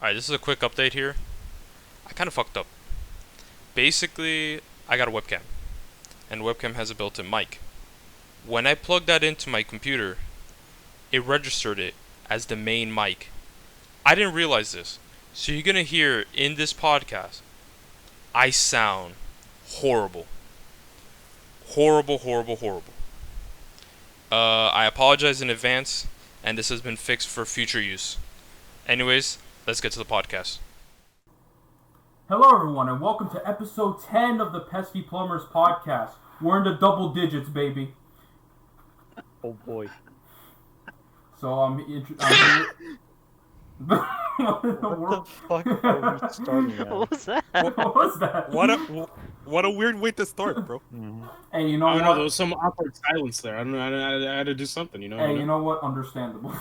Alright, this is a quick update here. I kind of fucked up. Basically, I got a webcam. And the webcam has a built-in mic. When I plugged that into my computer, it registered it as the main mic. I didn't realize this. So you're gonna hear in this podcast, I sound horrible. Horrible. I apologize in advance, and this has been fixed for future use. Anyways, let's get to the podcast. Hello everyone, and welcome to episode 10 of the Pesky Plumbers podcast. We're in the double digits, baby. Oh boy. So I'm here. What the fuck are we starting at? What was that? What was that? What a weird way to start, bro. Hey, you know I what? don't know. There was some awkward silence there. I don't know. I had to do something, you know. Hey, you know what? Understandable.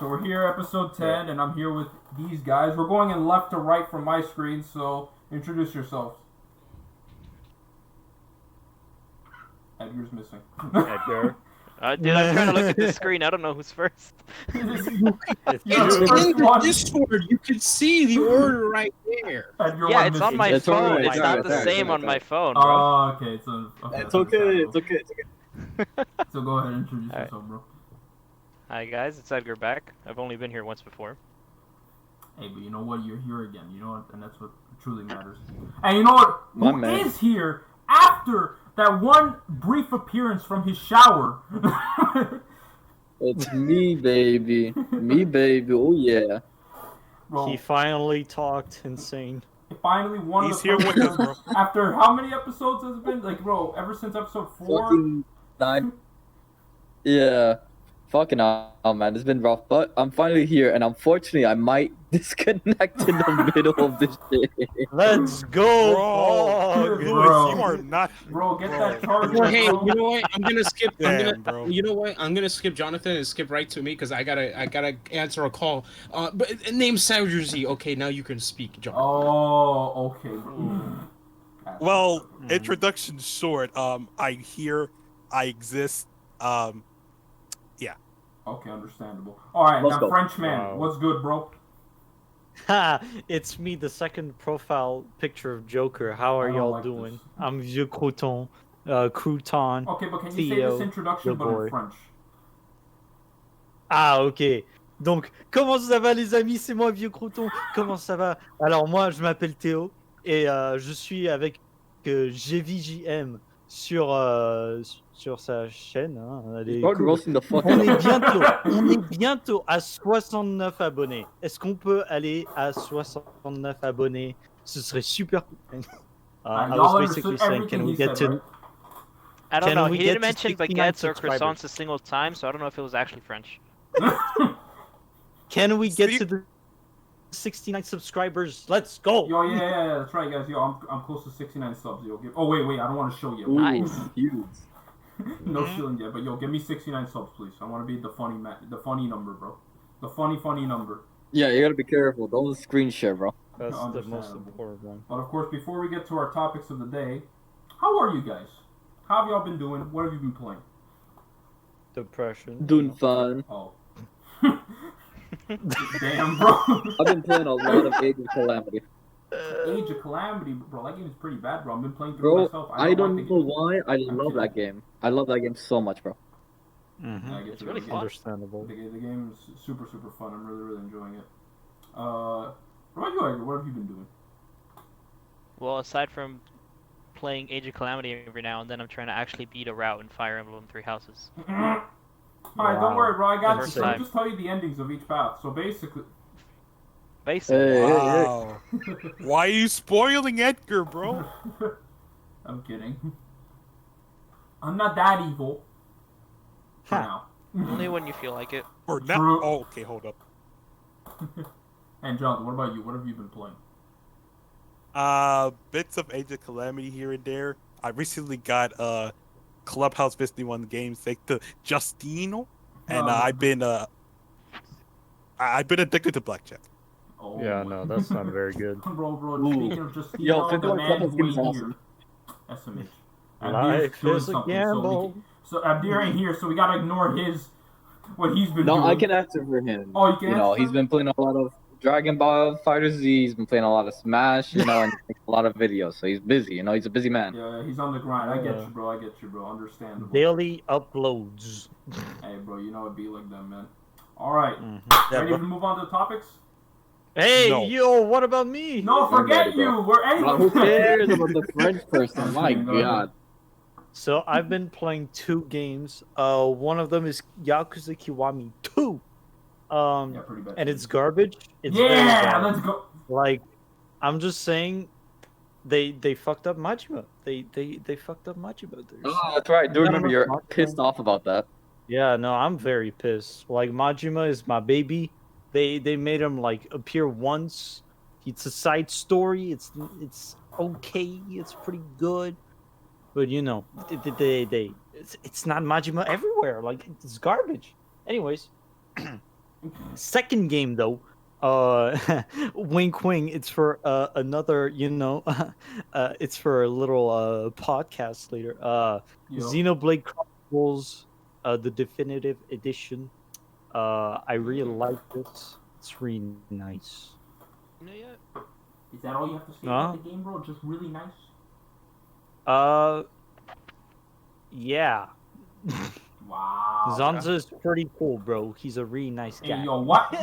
So we're here, episode 10, and I'm here with these guys. We're going in left to right from my screen, so introduce yourselves. Edgar's missing. Edgar. Dude, I'm trying to look at the screen. I don't know who's first. You're It's the first in the one. Discord. You can see the order right there. Edgar Yeah, one it's on missing. my It's phone. alright, It's it's not alright, the it's same alright. on my phone, bro. Oh, okay. It's okay. It's okay. So go ahead and introduce Alright. yourself, bro. Hi guys, it's Edgar back. I've only been here once before. Hey, but you know what? You're here again. You know what? And that's what truly matters. And you know what? My Who man. is here after that one brief appearance from his shower? It's me, baby. Me, baby. Oh, yeah. Bro, He finally talked insane. finally one He's of the here first with us, times- bro. After how many episodes has it been? Like, bro, ever since episode 4? Fucking 9. Yeah. Fucking hell, man. It's been rough. But I'm finally here, and unfortunately, I might disconnect in the middle of this shit. Let's go! Bro, Bro. Louis, you are not. Bro, get that charger. Well, hey, bro. you know what? I'm gonna skip. Damn, bro. You know what? I'm gonna skip Jonathan and skip right to me because I gotta answer a call. But name SabdierZ. Okay, now you can speak, Jonathan. Oh, okay. Bro. Well, introduction short. I exist. Okay, understandable. Alright, Let's now go. Frenchman, Wow. what's good, bro? Ha! It's me, the second profile picture of Joker. How I are don't y'all like doing? this. I'm VieuxCrouton. Crouton. Okay, but can you say Theo, this introduction the but in boy. French? Ah, ok. Donc, comment ça va les amis? C'est moi, VieuxCrouton. Comment ça va? Alors, moi, je m'appelle Théo et je suis avec JVJM sur sa chaîne. Hein. Elle est Start cool. roasting the fuck On out est bientôt à 69 abonnés. Est-ce qu'on peut aller à 69 abonnés? Ce serait super cool. I y'all was basically understood saying, everything can we he get said, to... right? I don't Can know. we He get didn't to mention 69 baguettes or subscribers? croissants a single time, so I don't know if it was actually French. Can we get See- to the 69 subscribers? Let's go! Yo, yeah, that's right, guys. Yo, I'm close to 69 subs. Yo, oh wait, I don't want to show you. Ooh, Nice. huge. No shilling yet, but yo, give me 69 subs, please. I want to be the funny number, bro. The funny number. Yeah, you gotta be careful. Don't screen share, bro. That's the most Understandable. important one. But of course, before we get to our topics of the day, how are you guys? How have y'all been doing? What have you been playing? Depression. Doing fun. Oh. Damn, bro. I've been playing a lot of Age of Calamity. Age of Calamity, bro. That game is pretty bad, bro. I've been playing through Bro, myself. I don't like know the game. why. I love kidding. that game. I love that game so much, bro. I guess It's really the fun. Understandable. game is super fun. I'm really enjoying it. What about you, Edgar? What have you been doing? Well, aside from playing Age of Calamity every now and then, I'm trying to actually beat a route in Fire Emblem Three Houses. Alright, don't Wow. worry, bro. I got you. First So I'll time. just tell you the endings of each path. So basically, Basically. Hey, hey, hey. Wow. Why are you spoiling Edgar, bro? I'm kidding. I'm not that evil. For now. Only when you feel like it. Or not? True. Oh, okay, hold up. And Jonathan, what about you? What have you been playing? Bits of Age of Calamity here and there. I recently got Clubhouse 51 games thanks to Justino, and Oh. I've been addicted to blackjack. Oh, Yeah, no, that's not very good. Bro, Ooh. speaking of just Yo, the 51 man Clubhouse who games ain't awesome. here. SMH. Life doing is a something, gamble. So Abdir ain't here, so we gotta ignore what he's been No, doing. I can answer for him. Oh, you can You know, answer? he's been playing a lot of Dragon Ball Fighter Z. He's been playing a lot of Smash, and makes a lot of videos. So he's busy. He's a busy man. Yeah, he's on the grind. I get you, bro. I get you, bro. Understandable. Daily uploads. Hey, bro, you know it'd be like that, man. All right. Mm-hmm. Ready to move on to the topics? Hey, No. yo, what about me? No, forget ready, you. bro. We're Well, who anyway. cares about the French person? My Go ahead. God. So I've been playing 2 games. One of them is Yakuza Kiwami 2. Yeah, pretty bad. And it's garbage. It's very Yeah, bad. let's go. Like, I'm just saying, they fucked up Majima. They fucked up Majima. Oh, that's right. I do remember you're Majima. pissed off about that. Yeah, no, I'm very pissed. Like, Majima is my baby. They made him like appear once. It's a side story. It's okay. It's pretty good. But it's not Majima everywhere. Like, it's garbage. Anyways, second game though, wink wink. It's for another, it's for a little podcast later. Yo. Xenoblade Chronicles, the definitive edition. I really like this. It's really nice. Is that all you have to say about the game, bro? Just really nice. Yeah. Wow. Zanza is pretty cool, bro. He's a really nice guy. Hey, yo, what?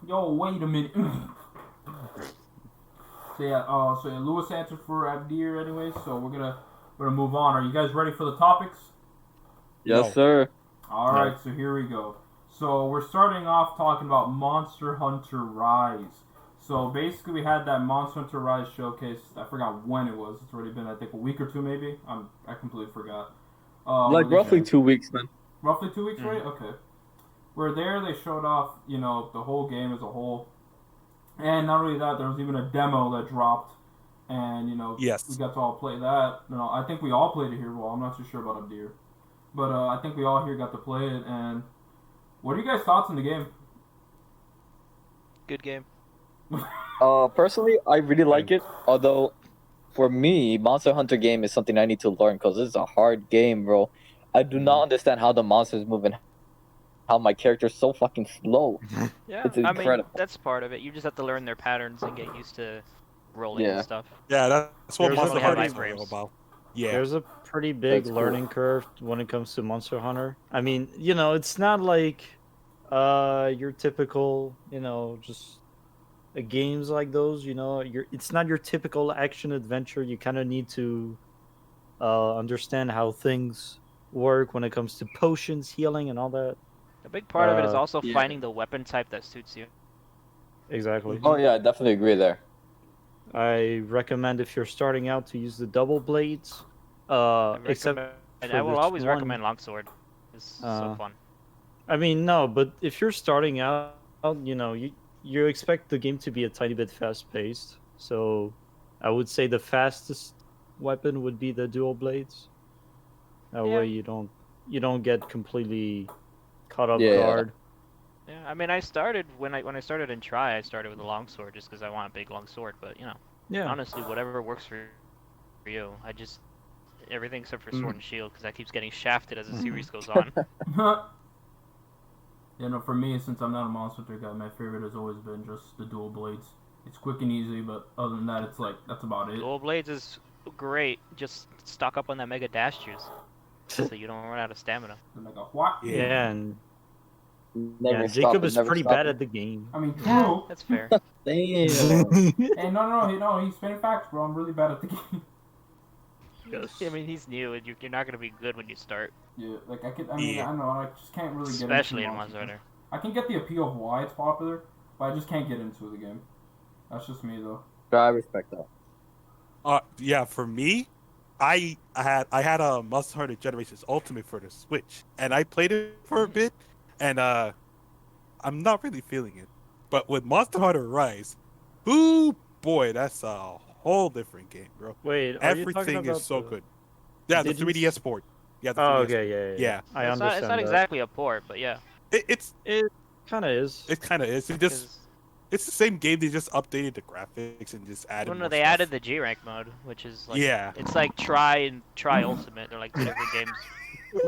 Yo, wait a minute. So Lewis answered for Abdir anyway, so we're gonna move on. Are you guys ready for the topics? Yes, sir. All right, so here we go. So we're starting off talking about Monster Hunter Rise. So basically, we had that Monster Hunter Rise showcase. I forgot when it was. It's already been, I think, a week or two, maybe. I completely forgot. Like roughly 2 weeks, man. Roughly 2 weeks, right? Okay. Where there, they showed off, the whole game as a whole. And not only that, there was even a demo that dropped. And, Yes. we got to all play that. I think we all played it here. Well, I'm not too sure about Abdir. But I think we all here got to play it. And what are you guys' thoughts on the game? Good game. Personally, I really like it. Although, for me, Monster Hunter game is something I need to learn because it's a hard game, bro. I do not understand how the monsters move and how my character's so fucking slow. Yeah, It's I mean, incredible. that's part of it. You just have to learn their patterns and get used to rolling Yeah. and stuff. Yeah, that's what There's Monster a Hunter lot is of all iframes. about. Yeah. There's a pretty big That's cool. learning curve when it comes to Monster Hunter. I mean, it's not like your typical, just games like those, it's not your typical action adventure. You kind of need to understand how things work when it comes to potions, healing, and all that. A big part of it is also yeah. finding the weapon type that suits you. Exactly. Oh yeah, I definitely agree there. I recommend if you're starting out to use the double blades. Except And for I will this always one. recommend longsword. It's so fun. I mean, no, but if you're starting out, you expect the game to be a tiny bit fast-paced. So, I would say the fastest weapon would be the dual blades. That Yeah. way you don't get completely caught off Yeah. guard. Yeah, I mean, I started when I started in Try, I started with a longsword just because I want a big long sword. But Yeah. honestly, whatever works for you. Everything except for sword and shield because that keeps getting shafted as the series goes on. For me, since I'm not a Monster Hunter guy, my favorite has always been just the dual blades. It's quick and easy, but other than that, it's like, that's about it. Dual blades is great. Just stock up on that mega dash juice so you don't run out of stamina. I'm like, what? Yeah, and Never stop Jacob it, is never pretty stop bad it. at the game. I mean, true. That's fair. Damn. Hey, no, he's spinning facts, bro. I'm really bad at the game. I mean, he's new, and you're not gonna be good when you start, Yeah, like I Yeah. don't know, I just can't really get especially into in Monster Monster Hunter. Hunter. I can get the appeal of why it's popular, but I just can't get into the game. That's just me, though. I respect that. Yeah, for me, I had a Monster Hunter Generations Ultimate for the Switch, and I played it for a bit, and I'm not really feeling it. But with Monster Hunter Rise, ooh boy, that's a whole different game, bro. Wait, are you talking Everything about is so the- good. Yeah, the Did you 3DS port. Yeah, the Oh, 3DS. okay, yeah. Yeah. I It's understand. not that. exactly a port, but yeah. It's It kind of is. it kind of is. It 'Cause- just it's the same game. They just updated the graphics and just added. Well, no, more they stuff. added the G rank mode, which is like Yeah. it's like Try and Try Ultimate. They're like two different games.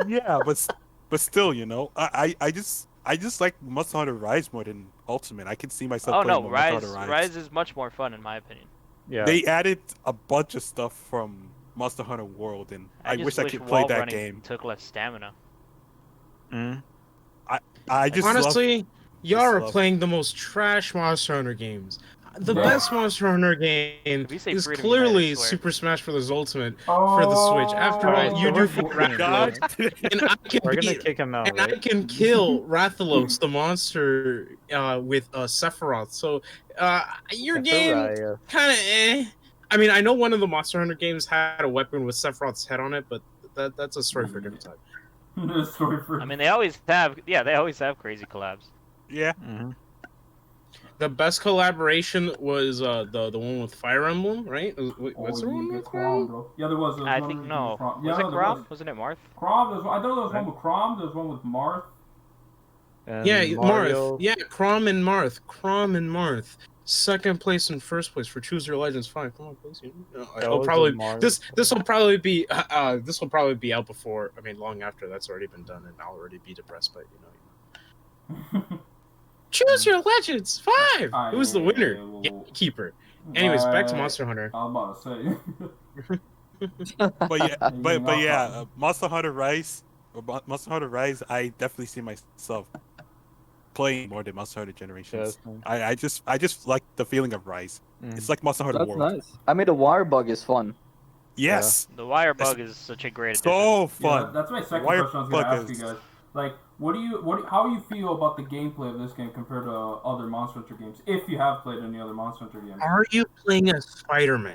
Yeah, but still, I I just like Monster Hunter Rise more than Ultimate. I can see myself Oh playing no, more Monster Rise Hunter Rise. Rise is much more fun in my opinion. Yeah. They added a bunch of stuff from Monster Hunter World, and I just wish I could play wall that running game. took less stamina. Mm. I just Honestly, y'all just are love- playing the most trash Monster Hunter games. The Yeah. best Monster Hunter game If you say is Freedom clearly Unite, I swear. Super Smash Bros. Ultimate for the Switch. After Alright, all, so you do we're get kicking him out. Rathalos, and I can We're gonna beat, kick him out, and I right? can kill Rathalos, the monster, with Sephiroth. So, your game Sephiroth. kind of eh. I mean, I know one of the Monster Hunter games had a weapon with Sephiroth's head on it, but that's a story for a different time. Story for. I mean, they always have crazy collabs. Yeah. Mhm. The best collaboration was the one with Fire Emblem, right? What's the one with Fire Crom, Emblem? bro. Yeah, there was. There was I one think with no. Crom. Was Yeah, it there Grom? was. Wasn't it Marth? Crom. I thought there was one with Crom. There was one with Marth. And Yeah, Mario. Marth. Yeah, Crom and Marth. Crom and Marth. Second place and first place for Choose Your Legends 5. Come on, please. It'll was probably a Mario. this will probably be out before. I mean, long after that's already been done, and I'll already be depressed. But Choose Your Legends 5. Ah, It was the yeah, winner, yeah, well, Gatekeeper. Anyways, back to Monster Hunter. I was about to say. But yeah, Monster Hunter Rise, I definitely see myself playing more than Monster Hunter Generations. Yes. I just like the feeling of Rise. It's like Monster Hunter That's World. nice. I mean, the wire bug is fun. Yes, The wire bug is such a great addition. so Yeah, fun. that's my second Wire question I was gonna bug ask you is- guys. Like, how do you feel about the gameplay of this game compared to other Monster Hunter games? If you have played any other Monster Hunter games. Are you playing as Spider-Man?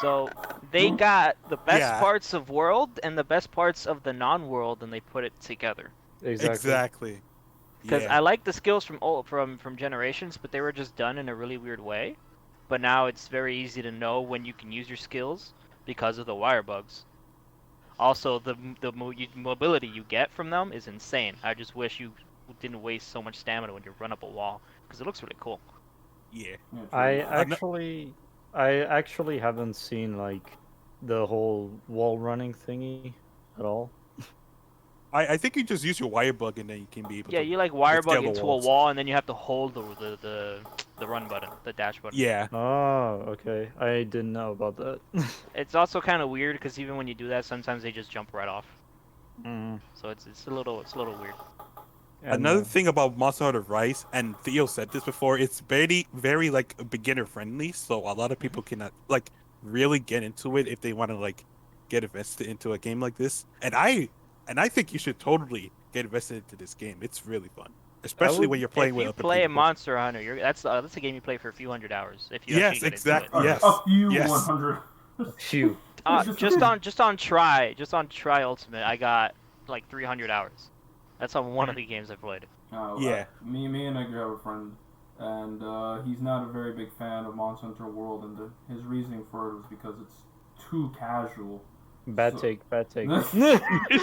So they got the best Yeah. parts of world and the best parts of the non-world, and they put it together. Exactly. Because Yeah. I like the skills from Generations, but they were just done in a really weird way. But now it's very easy to know when you can use your skills because of the wire bugs. Also, the mobility you get from them is insane. I just wish you didn't waste so much stamina when you run up a wall, because it looks really cool. Yeah. Yeah, true. I actually haven't seen like the whole wall running thingy at all. I think you just use your wire bug and then you can be able Yeah, to. you like wire scale bug the into a walls. wall, and then you have to hold the run button, the dash button. Yeah. Oh, okay. I didn't know about that. It's also kind of weird because even when you do that, sometimes they just jump right off. Mm. So it's a little weird. And, Another thing about Monster Hunter Rise, and Theo said this before, it's very like beginner friendly, so a lot of people can like really get into it if they want to like get invested into a game like this. And I think you should totally get invested into this game. It's really fun, especially when you're playing with If you other play a people. Monster Hunter, that's a game you play for a few hundred hours. If you Yes, actually get exactly. into it. Yes. A few Yes. 100. Phew. Just on Try Ultimate, I got like 300 hours. That's on one of the games I played. Yeah. Me and Edgar have a friend, and he's not a very big fan of Monster Hunter World, and his reasoning for it was because it's too casual. Bad So- take. Bad take.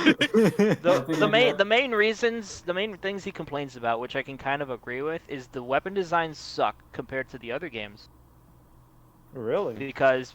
The main reasons, the main things he complains about, which I can kind of agree with, is the weapon designs suck compared to the other games. Really? Because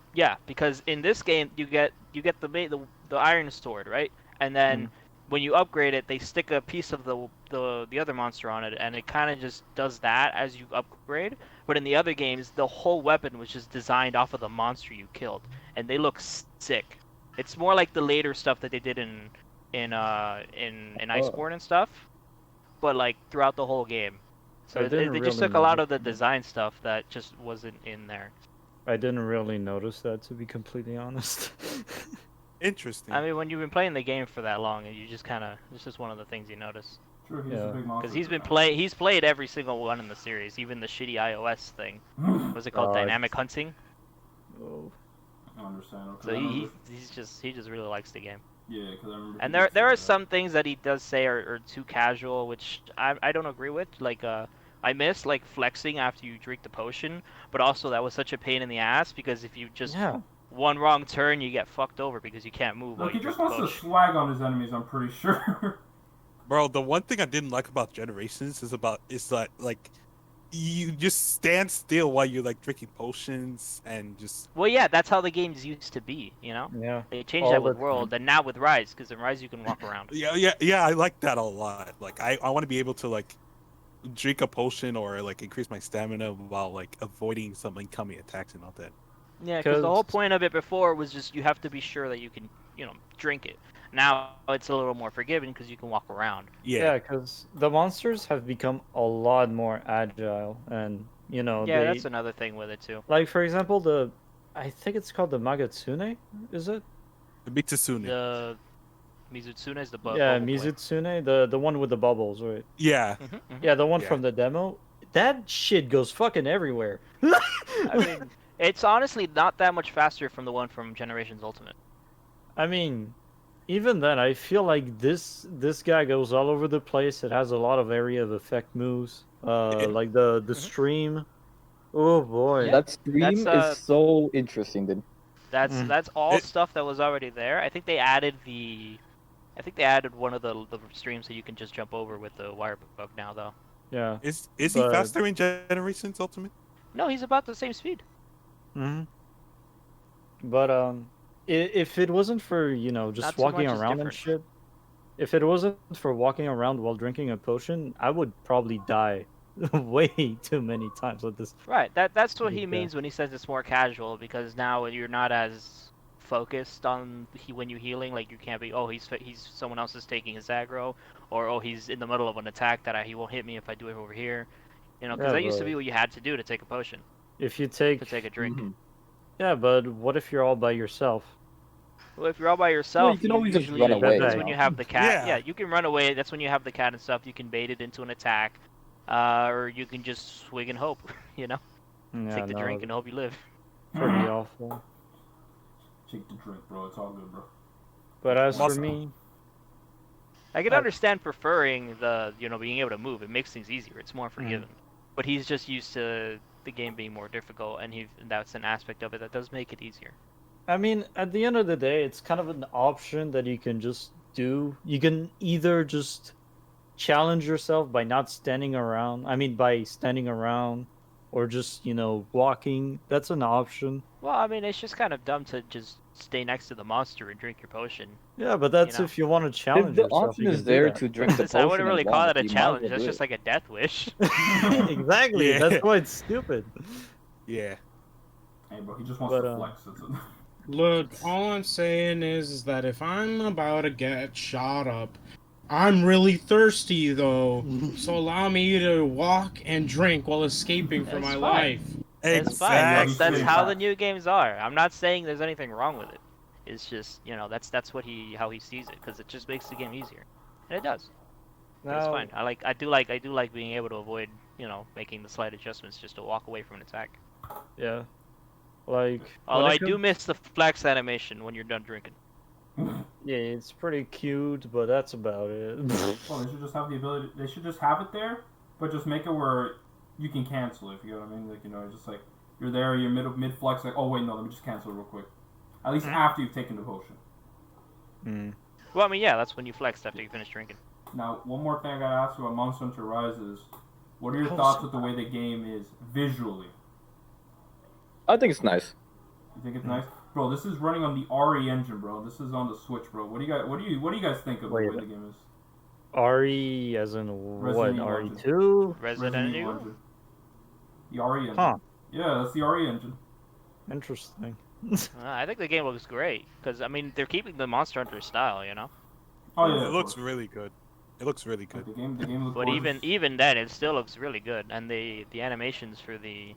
in this game you get the iron sword, right? And then when you upgrade it, they stick a piece of the other monster on it, and it kind of just does that as you upgrade. But in the other games, the whole weapon was just designed off of the monster you killed, and they look sick. It's more like the later stuff that they did in Iceborne and stuff, but like throughout the whole game. So I didn't they just really took a lot notice of the design stuff that just wasn't in there. I didn't really notice that, to be completely honest. Interesting. I mean, when you've been playing the game for that long, you just it's just one of the things you notice. Sure, he's Yeah. a big monster. Because he's played every single one in the series, even the shitty iOS thing. What's it called? Oh, Dynamic hunting. Oh. I understand. Okay, So I remember- he just really likes the game. Yeah, because I remember. And people there are saying some things that he does say are too casual, which I don't agree with. Like I miss like flexing after you drink the potion, but also that was such a pain in the ass because if you just Yeah. one wrong turn, you get fucked over because you can't move Look, while he you just drink the wants to potion. swag on his enemies. I'm pretty sure. Bro, the one thing I didn't like about Generations is that like you just stand still while you're like drinking potions and just. Well, yeah, that's how the games used to be. Yeah. They changed All that with the World, and now with Rise, because in Rise you can walk around. Yeah. I like that a lot. Like I want to be able to like drink a potion or like increase my stamina while like avoiding some incoming attacks and all that. Yeah, because the whole 'Cause- point of it before was just you have to be sure that you can, drink it. Now it's a little more forgiving because you can walk around. Yeah, because the monsters have become a lot more agile, and Yeah, they that's another thing with it too. like, for example, I think it's called the Magatsune, is it? Mitsusune. The Mizutsune is the Yeah, bubble boy. Mizutsune, the one with the bubbles, right? Yeah. Mhm, mhm. Yeah, the one Yeah. from the demo. That shit goes fucking everywhere. I mean, it's honestly not that much faster from the one from Generations Ultimate. I mean, even then, I feel like this guy goes all over the place. It has a lot of area of effect moves. Like the stream. Oh boy. Yeah, That stream that's, is so interesting, dude. That's all It- stuff that was already there. I think they added one of the streams that you can just jump over with the wire bug now, though. Yeah. Is he But- faster in Generations Ultimate? No, he's about the same speed. hmm But if it wasn't for Not just too walking much is around and different. shit, if it wasn't for walking around while drinking a potion, I would probably die way too many times with this. Right. That's what he Yeah. means when he says it's more casual, because now you're not as focused on when you're healing. Like you can't be, oh, he's someone else is taking his aggro, or oh, he's in the middle of an attack that he won't hit me if I do it over here. Because Yeah, that used to but- be what you had to do to take a potion, If you take to take a drink. Mhm. Yeah, but what if you're all by yourself? Well, if you're all by yourself, you can always just usually run away, That's you when know? you have the cat. Yeah. Yeah, you can run away. That's when you have the cat and stuff. You can bait it into an attack, or you can just swig and hope. Yeah, Take the no, drink and hope you live. pretty awful. Take the drink, bro. It's all good, bro. But as for Awesome. me, I can I- understand preferring the being able to move. It makes things easier. It's more Mm. forgiving. But he's just used to the game being more difficult, and that's an aspect of it that does make it easier. I mean, at the end of the day, it's kind of an option that you can just do. You can either just challenge yourself by not standing around. I mean, by standing around, or just walking. That's an option. Well, I mean, it's just kind of dumb to just stay next to the monster and drink your potion. Yeah, but that's know. if you want to If challenge the yourself. option you is can do there that. to drink the potion, I wouldn't really as call long, that a you might as challenge. well That's do just it. like a death wish. Exactly. Yeah. That's why it's stupid. Yeah. Hey, bro. He just wants But, to flex. That's it. Look, all I'm saying is that if I'm about to get shot up, I'm really thirsty though. So allow me to walk and drink while escaping for That's my fine. life. It's fine. Exactly. That's how the new games are. I'm not saying there's anything wrong with it. It's just that's how he sees it, because it just makes the game easier, and it does. But it's Now- fine. I do like being able to avoid making the slight adjustments just to walk away from an attack. Yeah. Like. Although when I it do comes- miss the flex animation when you're done drinking. Yeah, it's pretty cute, but that's about it. Well, they should just have the ability. They should just have it there, but just make it where you can cancel it. If you know what I mean, like just like you're there, you're mid flex, like oh wait no, let me just cancel it real quick. At least after you've taken the potion. Well, I mean, yeah, that's when you flex after you finish drinking. Now, one more thing I gotta ask you about Monster Hunter Rise is, what are your Oh, thoughts so- with the way the game is visually? I think it's nice. You think it's nice, bro? This is running on the RE engine, bro. This is on the Switch, bro. What do you guys think of Wait, the way the game is? RE as in what? Resident Evil RE2? Resident Evil. engine. The RE engine. Huh. Yeah, that's the RE engine. Interesting. I think the game looks great, because I mean they're keeping the Monster Hunter style, Oh yeah, It of looks course. really good. It looks really Like, good. the game looks But gorgeous. even then, it still looks really good, and the animations for the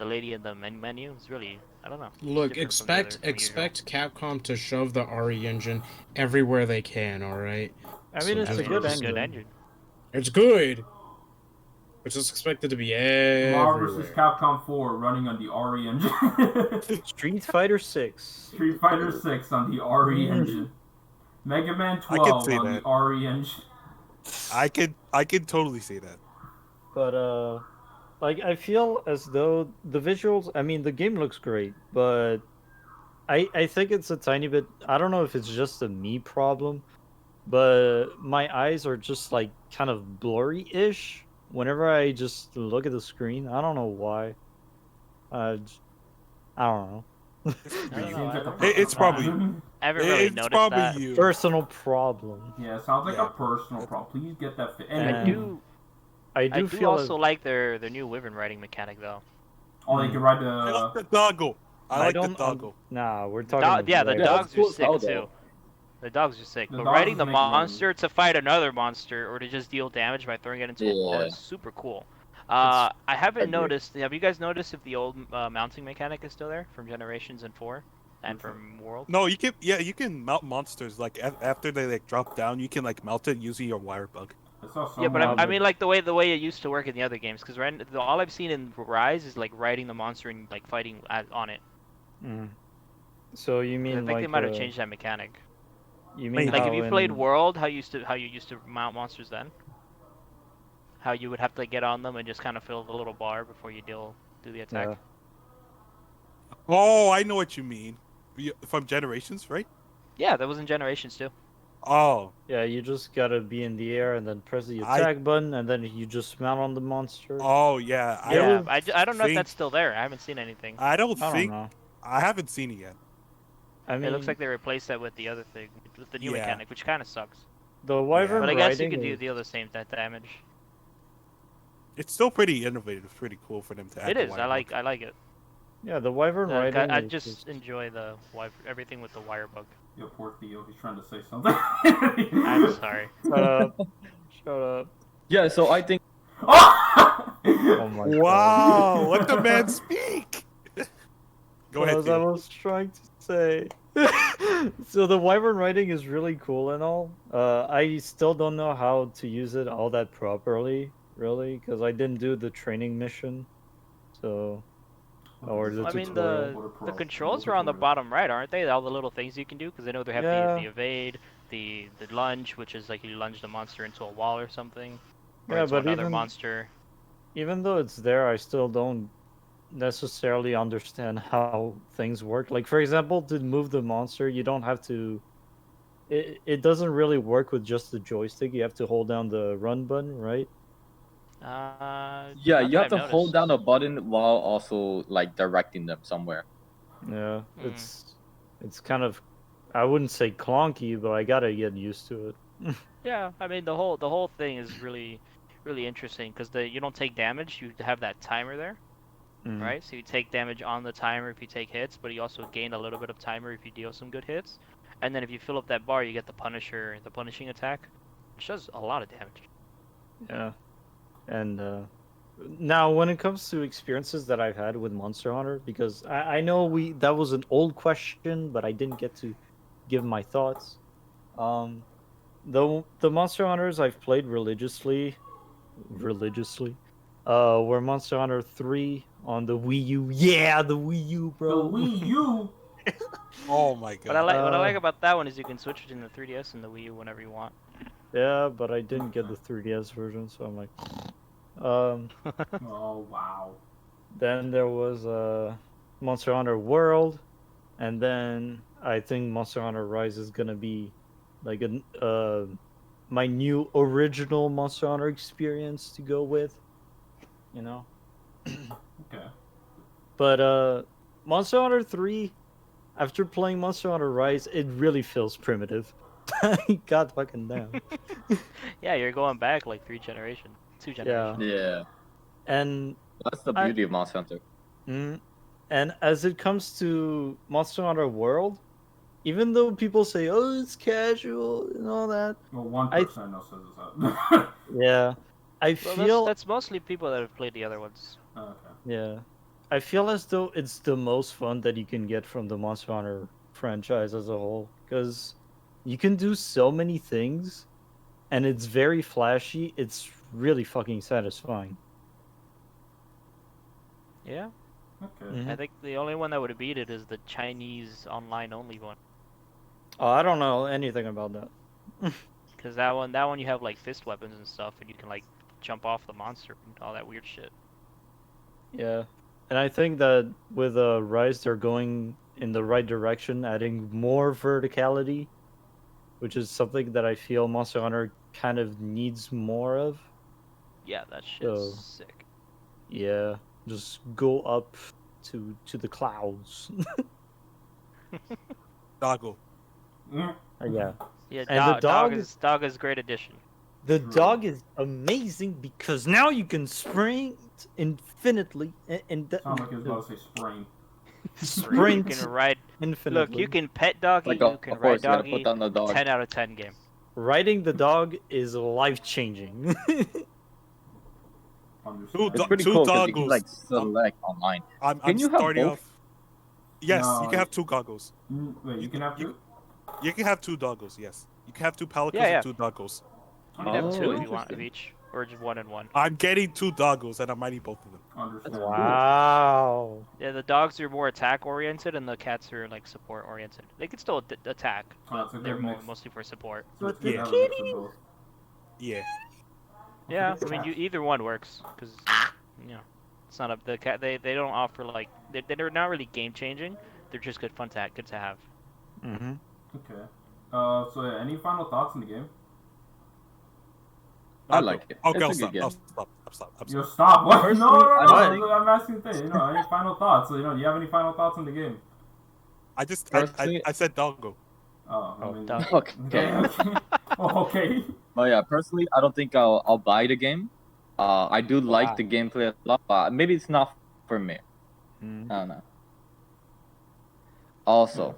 lady in the menu is really, I don't know. Look, different from the other- expect Capcom to shove the RE engine everywhere they can. All right, I mean, it's So a good It's a engine. good engine. it's good. But just expect it to be Marvel vs. everywhere. Capcom 4 running on the RE engine. Street Fighter 6. Street Fighter 6 on the RE engine. Mega Man I could 12 see on that. the RE engine. I could totally see that. But like I feel as though the visuals, I mean the game looks great, but I think it's a tiny bit, I don't know if it's just a me problem, but my eyes are just like kind of blurry-ish. whenever I just look at the screen, I don't know why. I don't know. I don't know, Seems like a It's probably- I haven't really It's noticed probably that. you. Personal problem. Yeah, it sounds like Yeah. a personal problem. Please get that fit. And I do. I I do do feel also like their new wyvern riding mechanic though. Oh, you can ride I like the. the doggo. I like the don't. doggo. Nah, we're The talking. yeah, the riding. Yeah, dogs that's cool are as sick hell, too. though. The dogs are sick, The but dogs riding the make money. monster to fight another monster or to just deal damage by throwing it into a wall Yeah. is super cool. I haven't Agree. noticed. Have you guys noticed if the old mounting mechanic is still there from Generations and 4 and Which one? from World? No, you can. Yeah, you can mount monsters like after they like drop down. You can like mount it using your wire bug. I saw Yeah, but someone- I mean like the way it used to work in the other games, because all I've seen in Rise is like riding the monster and like fighting on it. Mm. So you 'Cause mean I think like they might have changed that mechanic. You mean Like how if you played in- World, how you used to mount monsters then? How you would have to get on them and just kind of fill the little bar before you do the attack. Yeah. Oh, I know what you mean. From Generations, right? Yeah, that was in Generations too. Oh, Yeah, you just gotta be in the air and then press the I- attack button, and then you just mount on the monster. oh yeah. I Yeah, don't. I don't know if think- that's still there. I haven't seen anything. I don't I don't think. know. I haven't seen it yet. I mean, It looks like they replaced that with the other thing, with the new Yeah. mechanic, which kind of sucks. the wyvern But I guess you riding could do is- the other same damage. It's still pretty innovative. It's pretty cool for them to add. It the is. wire I like bug. it. Yeah, the wyvern Like, riding. I is just enjoy the everything with the wire bug. Yo, poor Theo. He's trying to say something. I'm sorry. Shut up. Shut up. Yeah, so I think Oh! Oh my god. Wow, let the man speak. Go ahead, As I Theo. was trying to say. So the wyvern riding is really cool and all. I still don't know how to use it all that properly, really, because I didn't do the training mission. So, or the I mean, tutorial. the controls are on the bottom right, aren't they? All the little things you can do, because I know they have Yeah. the evade, the lunge, which is like you lunge the monster into a wall or something, or Yeah, into but another even monster. even though it's there, I still don't necessarily understand how things work. Like, for example, to move the monster, you don't have to. It doesn't really work with just the joystick. You have to hold down the run button, right? yeah, not you have that to I've hold noticed. down a button while also like directing them somewhere. Yeah, Mm. it's kind of. I wouldn't say clunky, but I gotta get used to it. Yeah, I mean the whole thing is really interesting because you don't take damage. You have that timer there, Mm. right? So you take damage on the timer if you take hits, but you also gain a little bit of timer if you deal some good hits. And then if you fill up that bar, you get the punishing attack, which does a lot of damage. Yeah, and now when it comes to experiences that I've had with Monster Hunter, because I know that was an old question, but I didn't get to give my thoughts. The Monster Hunters I've played religiously, were Monster Hunter 3 on the Wii U. Yeah, the Wii U, The bro. Wii U. Oh my god. What I like Uh, about that one is you can switch between the 3DS and the Wii U whenever you want. Yeah, but I didn't get the 3DS version, so I'm like, um. Oh wow. Then there was Monster Hunter World, and then I think Monster Hunter Rise is gonna be like my new original Monster Hunter experience to go with, you know. Okay. But Monster Hunter 3, after playing Monster Hunter Rise, it really feels primitive. God fucking damn. Yeah, you're going back like 2 generations. Yeah, And that's the I- beauty of Monster Hunter. and as it comes to Monster Hunter World, even though people say, "Oh, it's casual" and all that, Well, 1% I- know says that. yeah, I Well, feel that's mostly people that have played the other ones. Okay. yeah, I feel as though it's the most fun that you can get from the Monster Hunter franchise as a whole, because you can do so many things, and it's very flashy. It's really fucking satisfying. Yeah, Okay. Mhm. I think the only one that would beat it is the Chinese online only one. Oh, I don't know anything about that. Because that one you have like fist weapons and stuff, and you can like jump off the monster and all that weird shit. Yeah, and I think that with Rise, they're going in the right direction, adding more verticality, which is something that I feel Monster Hunter kind of needs more of. Yeah, that shit's So- sick. Yeah, just go up to the clouds. Doggo. Mm. Yeah. Yeah, And the dog dog is great addition. The True. dog is amazing because now you can sprint infinitely and Sound like he was about to say sprain. You sprint can ride. infinitely. Look, you can pet doggy. Like, you can of course, ride you gotta doggy. put down the dog. 10 out of 10 game. Riding the dog is life changing. Understand. It's pretty Two cool because you doggos. can like select online. I'm Can you have starting both? off. Yes, No, you can have two goggles. Wait, you can have two? You can have two doggos. Yes, you can have two pelicans Yeah, yeah. and two doggos. You can have Oh, two if you want of interesting. each, or just one and one. I'm getting two doggos and I'm mining both of them. Understand. Wow. Yeah, the dogs are more attack oriented, and the cats are like support oriented. They can still attack, Oh, it's a but they're good mix. mostly for support. So it's Yeah. good to have a mix of both. Yeah. Yeah, I mean, either one works because you know it's not the cat. They don't offer like they're not really game changing. They're just good fun good to have. Mm-hmm. Okay. So yeah, any final thoughts on the game? I like it. Okay, It's a good game. I'll stop. Yo, stop. What? Personally, No, I like- I'm asking thing. Any final thoughts? So, do you have any final thoughts on the game? I just Personally- I said doggo. Oh, I mean, dog. Okay. okay. Oh, okay. But yeah, personally, I don't think I'll buy the game. I do like the gameplay a lot, but maybe it's not for me. I don't know. Also,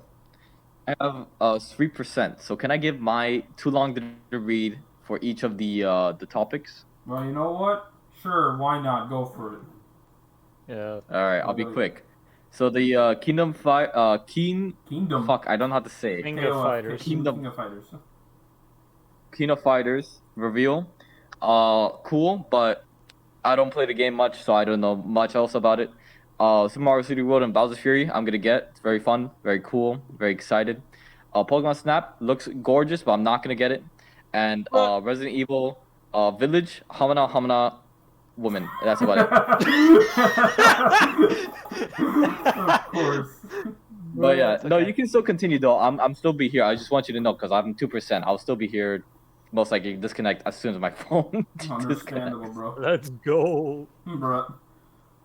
I have 3%. So can I give my too long to read for each of the topics? Well, you know what? Sure, why not? Go for it. Yeah. All right, I'll be quick. So the Kingdom Kingdom. fuck, I don't know how to say it. King KOF, of Fighters. King of Fighters. King of Fighters reveal. Cool, but I don't play the game much, so I don't know much else about it. Super Mario 3D World and Bowser's Fury, I'm gonna get. It's very fun, very cool, very excited. Pokemon Snap looks gorgeous, but I'm not gonna get it. And Resident Evil Village, Hamana Woman. That's about it. Of course. But yeah, It's no, okay. you can still continue though. I'm still be here. I just want you to know because I'm 2%. I'll still be here. Most likely disconnect as soon as my phone disconnects. Understandable, bro. Let's go. Bruh.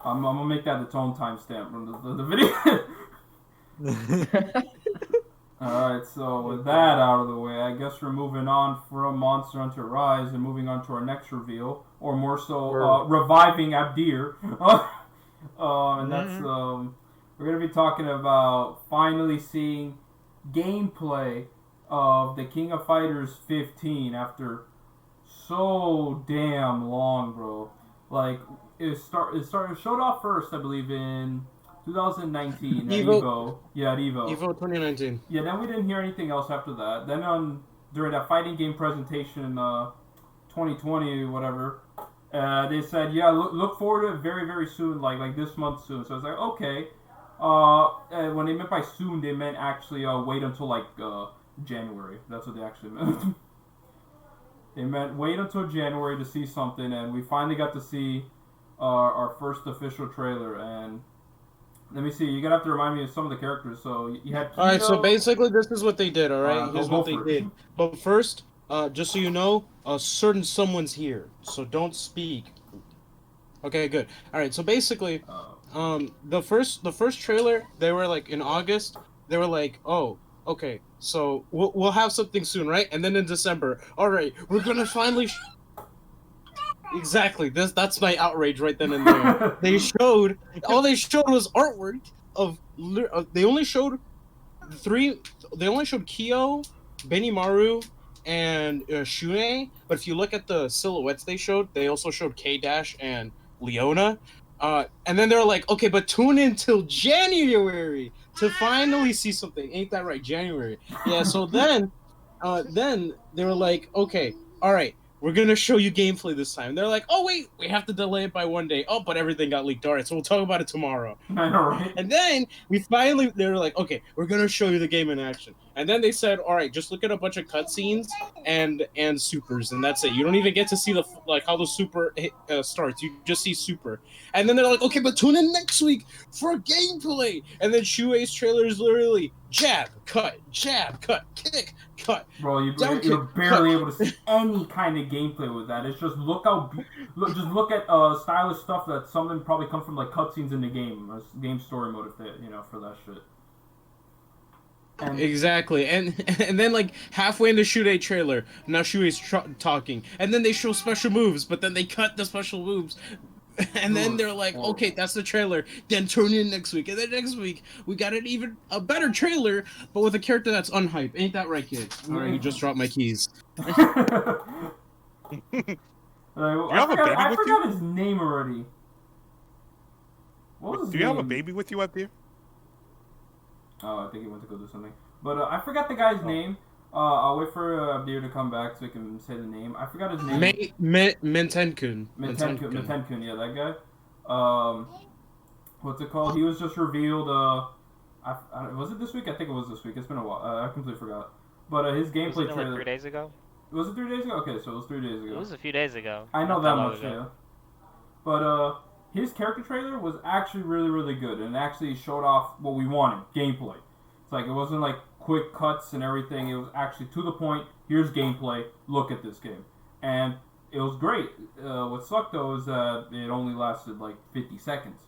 I'm gonna make that the tone timestamp from the video. Alright, so with that out of the way, I guess we're moving on from Monster Hunter Rise and moving on to our next reveal, or more so, reviving Abdir. And that's, we're gonna be talking about finally seeing gameplay of the King of Fighters 15 after so damn long, bro. Like, it showed off first, I believe, in 2019 at Evo. Evo. Yeah, at Evo. Evo 2019. Yeah, then we didn't hear anything else after that. Then during that fighting game presentation in 2020 or whatever, they said, yeah, look forward to it very, very soon, like this month soon. So I was like, okay. When they meant by soon, they meant actually wait until like January. That's what they actually meant. They meant wait until January to see something, and we finally got to see our first official trailer. And let me see, you're gonna have to remind me of some of the characters. So you had Kino. Alright, so basically this is what they did, alright? Here's go what they for it. did. But first, just so you know, a certain someone's here, so don't speak. Okay, good. Alright, so basically, the first trailer, they were like in August, they were like, oh, okay, so we'll have something soon, right? And then in December, alright, we're gonna finally exactly, that's my outrage right then and there. All they showed was artwork of they only showed Kyo, Benimaru, and Shune, but if you look at the silhouettes they also showed K-Dash and Leona. And then they're like, okay, but tune in till January to finally see something. Ain't that right? January. Yeah, so then they were like, okay, all right, we're going to show you gameplay this time. They're like, oh, wait, we have to delay it by 1 day. Oh, but everything got leaked. All right, so we'll talk about it tomorrow. I know, right? And then they were like, okay, we're going to show you the game in action. And then they said, all right, just look at a bunch of cutscenes and supers, and that's it. You don't even get to see the how the super starts. You just see super. And then they're like, okay, but tune in next week for gameplay. And then Shuei's trailer is literally jab, cut, kick, cut. Bro, Down you're kick, barely cut. able to see any kind of gameplay with that. It's just look at stylish stuff that something probably comes from like cutscenes in the game, or game story mode if they, for that shit. And Exactly, and then like halfway in the Shuei trailer, now Shuei's talking, and then they show special moves, but then they cut the special moves, and then they're like, okay, that's the trailer. Then tune in next week, and then next week we got a better trailer, but with a character that's unhyped. Ain't that right, kid? All right, you just dropped my keys. I have a baby I with forgot you? his name already. What was his Do you name? have a baby with you out there? Oh, I think he went to go do something. But I forgot the guy's name. I'll wait for Abdir to come back so he can say the name. I forgot his name. Mentenkun. Mentenkun, yeah, that guy. What's it called? He was just revealed. Was it this week? I think it was this week. It's been a while. I completely forgot. But his gameplay Wasn't it trailer. like 3 days ago? Was it 3 days ago? Okay, so it was 3 days ago. It was a few days ago. I know Not that long much, ago. yeah. But his character trailer was actually really, really good, and actually showed off what we wanted, gameplay. It's like, it wasn't like quick cuts and everything. It was actually to the point. Here's gameplay. Look at this game. And it was great. What sucked, though, is that it only lasted like 50 seconds.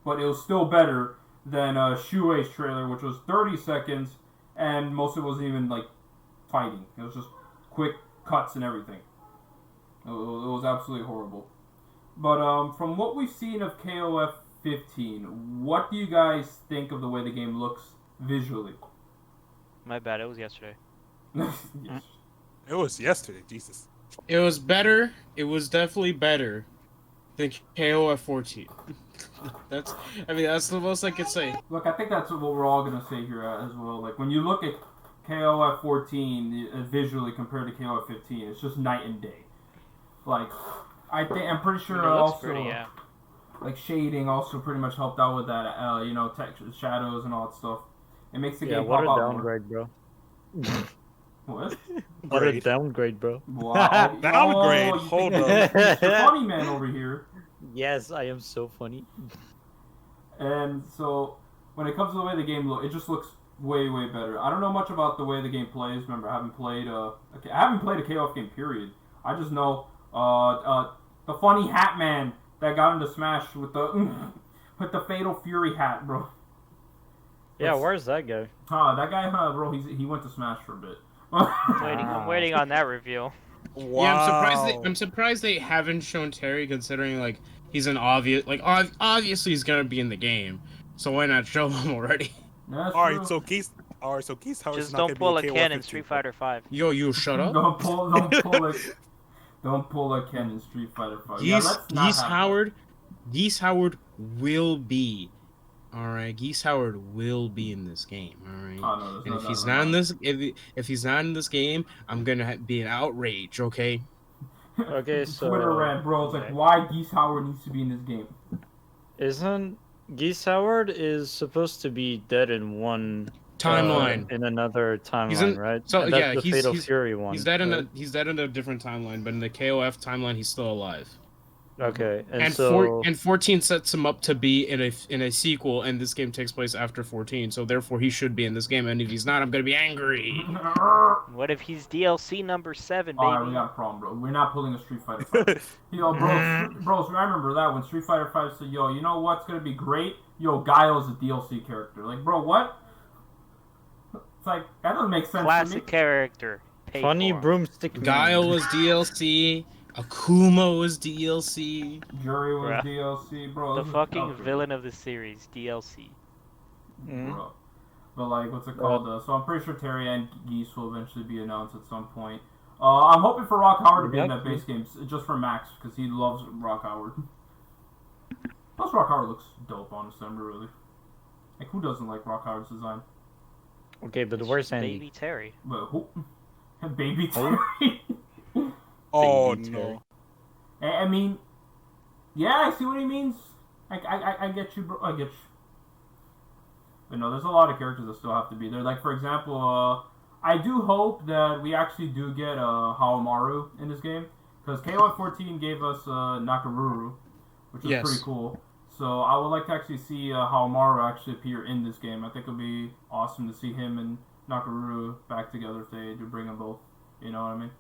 But it was still better than Shuei's trailer, which was 30 seconds, and most of it wasn't even like fighting. It was just quick cuts and everything. It was absolutely horrible. But from what we've seen of KOF 15, what do you guys think of the way the game looks visually? My bad, it was yesterday. Yes. It was yesterday, Jesus. It was better. It was definitely better than KOF 14. That's the most I could say. Look, I think that's what we're all gonna say here as well. Like when you look at KOF 14 visually compared to KOF 15, it's just night and day. Like I'm pretty sure It looks also pretty, yeah. like shading also pretty much helped out with that. Texture, shadows, and all that stuff. It makes the game what pop a out more. downgrade, bro. What? What a Great. downgrade, bro. Wow. Downgrade, You hold think up. Mr. Funny Man over here. Yes, I am so funny. And so, when it comes to the way the game looks, it just looks way, way better. I don't know much about the way the game plays. Remember, I haven't played a KOF game, period. I just know the funny hat man that got into Smash with the with the Fatal Fury hat, bro. Yeah, where's that guy? That guy, bro, he went to Smash for a bit. I'm waiting on that reveal. Wow. Yeah, I'm surprised they haven't shown Terry, considering like he's an obvious obviously he's gonna be in the game. So why not show him already? That's All true. right, so Geese Howard's Just not don't gonna pull a be in Ken KOF in 15. Street Fighter 5. Yo, you shut up. Don't pull a Ken in Street Fighter 5. Geese Howard will be. Alright, Geese Howard will be in this game, alright? Oh, no, there's And no if he's doubt not in about this if he's not in this game, I'm gonna be an outrage, okay? Okay, so Twitter rant, bro. It's like, okay. why Geese Howard needs to be in this game. Isn't Geese Howard is supposed to be dead in one Timeline. in another timeline, He's in- right? so, And that's yeah, the he's- Fatal he's- Fury one. He's dead in right? he's dead in a different timeline, but in the KOF timeline he's still alive. Okay, and, And so 14 sets him up to be in a sequel, and this game takes place after 14, so therefore he should be in this game. And if he's not, I'm gonna be angry. What if he's DLC number 7, baby? Alright, we got a problem, bro. We're not pulling a Street Fighter 5. Yo, bros, I remember that when Street Fighter 5 said, yo, you know what's gonna be great? Yo, Guile is a DLC character. Like, bro, what? It's like, that doesn't make sense to me. Classic character. Paid funny for. broomstick. man. Guile was DLC. Akuma was DLC. Jury was Bruh. DLC, bro. The this is fucking culture, villain of the series, DLC. bro. But, like, what's it called? So I'm pretty sure Terry and Geese will eventually be announced at some point. I'm hoping for Rock Howard to be in that base game, just for Max, because he loves Rock Howard. Plus, Rock Howard looks dope, honestly, really. Like, who doesn't like Rock Howard's design? Okay, but It's where's just Andy? Baby Terry. But who? Baby Terry. Oh Baby no. I mean, yeah, I see what he means. I get you, bro. I get you. But no, there's a lot of characters that still have to be there. Like, for example, I do hope that we actually do get Haomaru in this game, because KOF 14 gave us Nakaruru, which is pretty cool. So I would like to actually see Haomaru actually appear in this game. I think it would be awesome to see him and Nakaruru back together if they do bring them both. You know what I mean?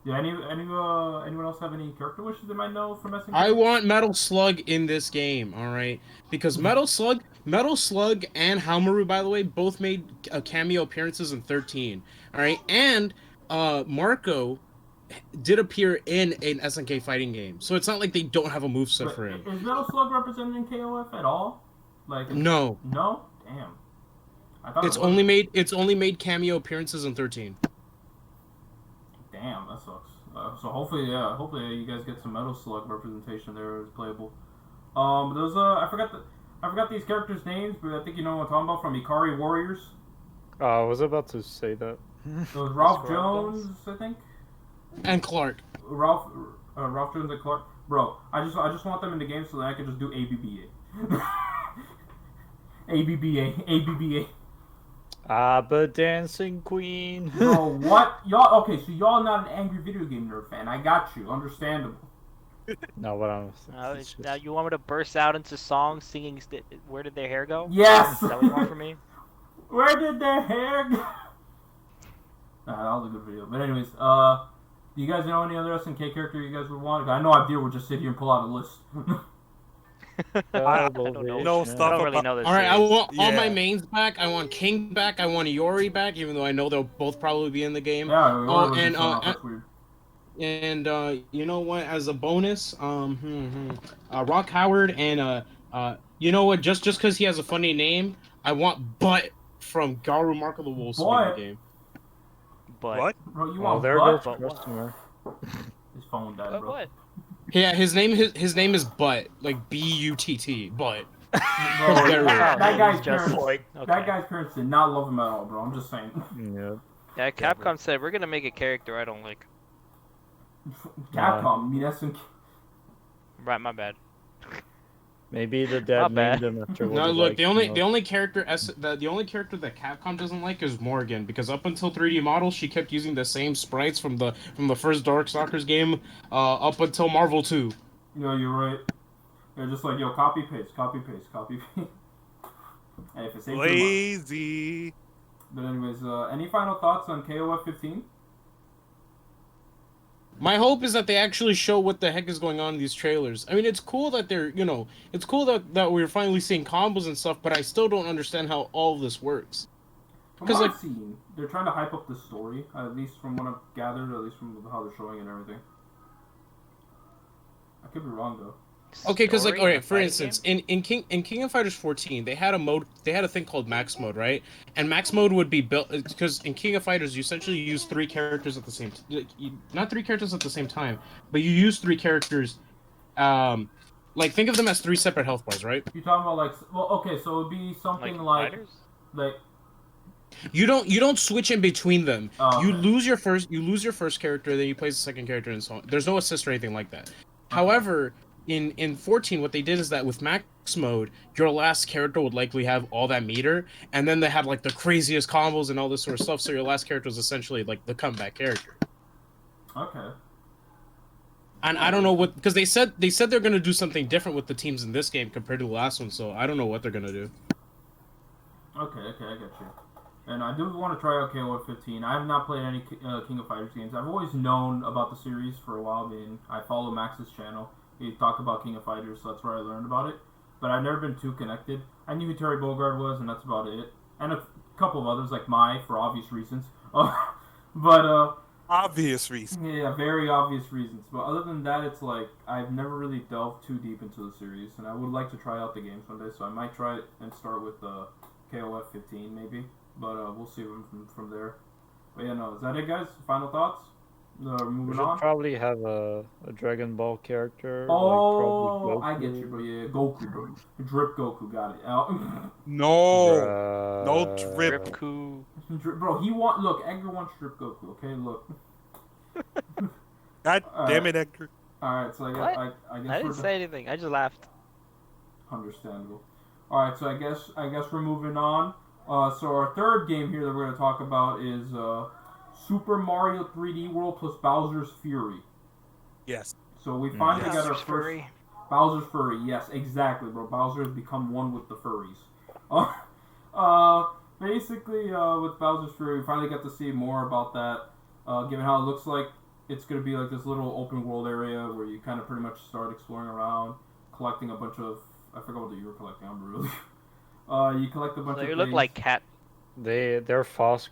Yeah. Anyone else have any character wishes they might know from SNK? I want Metal Slug in this game, all right? Because Metal Slug, and Haomaru, by the way, both made cameo appearances in 13, all right? And Marco did appear in an SNK fighting game, so it's not like they don't have a moveset for him. Is Metal Slug represented in KOF at all? Like no. No? Damn. I thought it's only made cameo appearances in 13. Damn, that sucks. So hopefully you guys get some Metal Slug representation there as playable. Those I forgot these characters' names, but I think you know what I'm talking about from Ikari Warriors. I was about to say that. It was Ralph Jones, I think. And Clark. Ralph Jones and Clark. Bro, I just want them in the game so that I can just do ABBA. ABBA. ABBA Dancing Queen. Bro, what? Y'all, okay, so y'all not an angry video game nerd fan. I got you. Understandable. No, what I'm... Now you want me to burst out into songs singing Where Did Their Hair Go? Yes! Is that what you want from me? Where did their hair go? That was a good video. But anyways, do you guys know any other SNK character you guys would want? I know Abdir would just sit here and pull out a list. I don't know. No stuff. I don't really know this. All right, I series. want all my mains back. I want King back. I want Iori back, even though I know they'll both probably be in the game. Yeah, weird. And you know what? As a bonus, Rock Howard and you know what? Just because he has a funny name, I want Butt from Garu Mark of the Wolves in the game. But What? Bro, you want there Butt? goes Crustumer. His phone died, bro. what? Yeah, his name is Butt, like Butt. Butt. Bro, There we go. that guy's Just parents, like that guy's parents did not love him at all, bro. I'm just saying. Yeah. Yeah, Capcom said we're gonna make a character I don't like. Capcom, I mean SNK. Right, my bad. Maybe the dad named him after what No, he look, liked, the only you the know? only character the only character that Capcom doesn't like is Morgan, because up until 3D Model, she kept using the same sprites from the first Darkstalkers game, up until Marvel 2. Yo, you're right. They're just like, yo, copy paste. Hey, if it saves you money. Lazy. But anyways, any final thoughts on KOF 15? My hope is that they actually show what the heck is going on in these trailers. I mean, it's cool that it's cool that we're finally seeing combos and stuff, but I still don't understand how all of this works. From what I've seen, they're trying to hype up the story, at least from what I've gathered, at least from how they're showing it and everything. I could be wrong, though. Okay, because like, Story alright, in a for fighting instance, game? in King of Fighters 14, they had a thing called Max Mode, right? And Max Mode would be built because in King of Fighters you essentially use 3 characters at the same not 3 characters at the same time, but you use 3 characters. Like think of them as 3 separate health bars, right? You're talking about like, well, okay, so it'd be something like You don't switch in between them. Oh, You okay. lose your first character, then you place the second character, and so on. There's no assist or anything like that. However, in 14, what they did is that with Max Mode, your last character would likely have all that meter, and then they had like the craziest combos and all this sort of stuff. So your last character was essentially like the comeback character. Okay. And I don't know what, because they said they're gonna do something different with the teams in this game compared to the last one. So I don't know what they're gonna do. Okay, I get you. And I do want to try out KOF 15. I have not played any King of Fighters games. I've always known about the series for a while. I mean, I follow Max's channel. He talked about King of Fighters, so that's where I learned about it. But I've never been too connected. I knew who Terry Bogard was, and that's about it. And a couple of others, like Mai, for obvious reasons. Obvious reason. Yeah, very obvious reasons. But other than that, it's like, I've never really delved too deep into the series. And I would like to try out the games one day, so I might try it and start with KOF 15, maybe. But we'll see from there. But yeah, no, is that it, guys? Final thoughts? We Moving should on? probably have a Dragon Ball character. Oh, like I get you, bro. Yeah, Goku, bro. Drip Goku, got it. No. No drip. Ripku. Bro, look, Edgar wants Drip Goku, okay? Look. God damn it, Edgar. Alright, so I guess I didn't say anything. I just laughed. Understandable. Alright, so I guess we're moving on. So our third game here that we're going to talk about is Super Mario 3D World plus Bowser's Fury. Yes. So we finally got our Bowser's first Fury. Bowser's Fury. Yes, exactly, bro. Bowser has become one with the furries. Basically, with Bowser's Fury, we finally got to see more about that. Given how it looks like it's going to be like this little open world area where you kind of pretty much start exploring around, collecting a bunch of. I forgot what you were collecting. I'm really. You collect a bunch of They things. look like cat. They're fox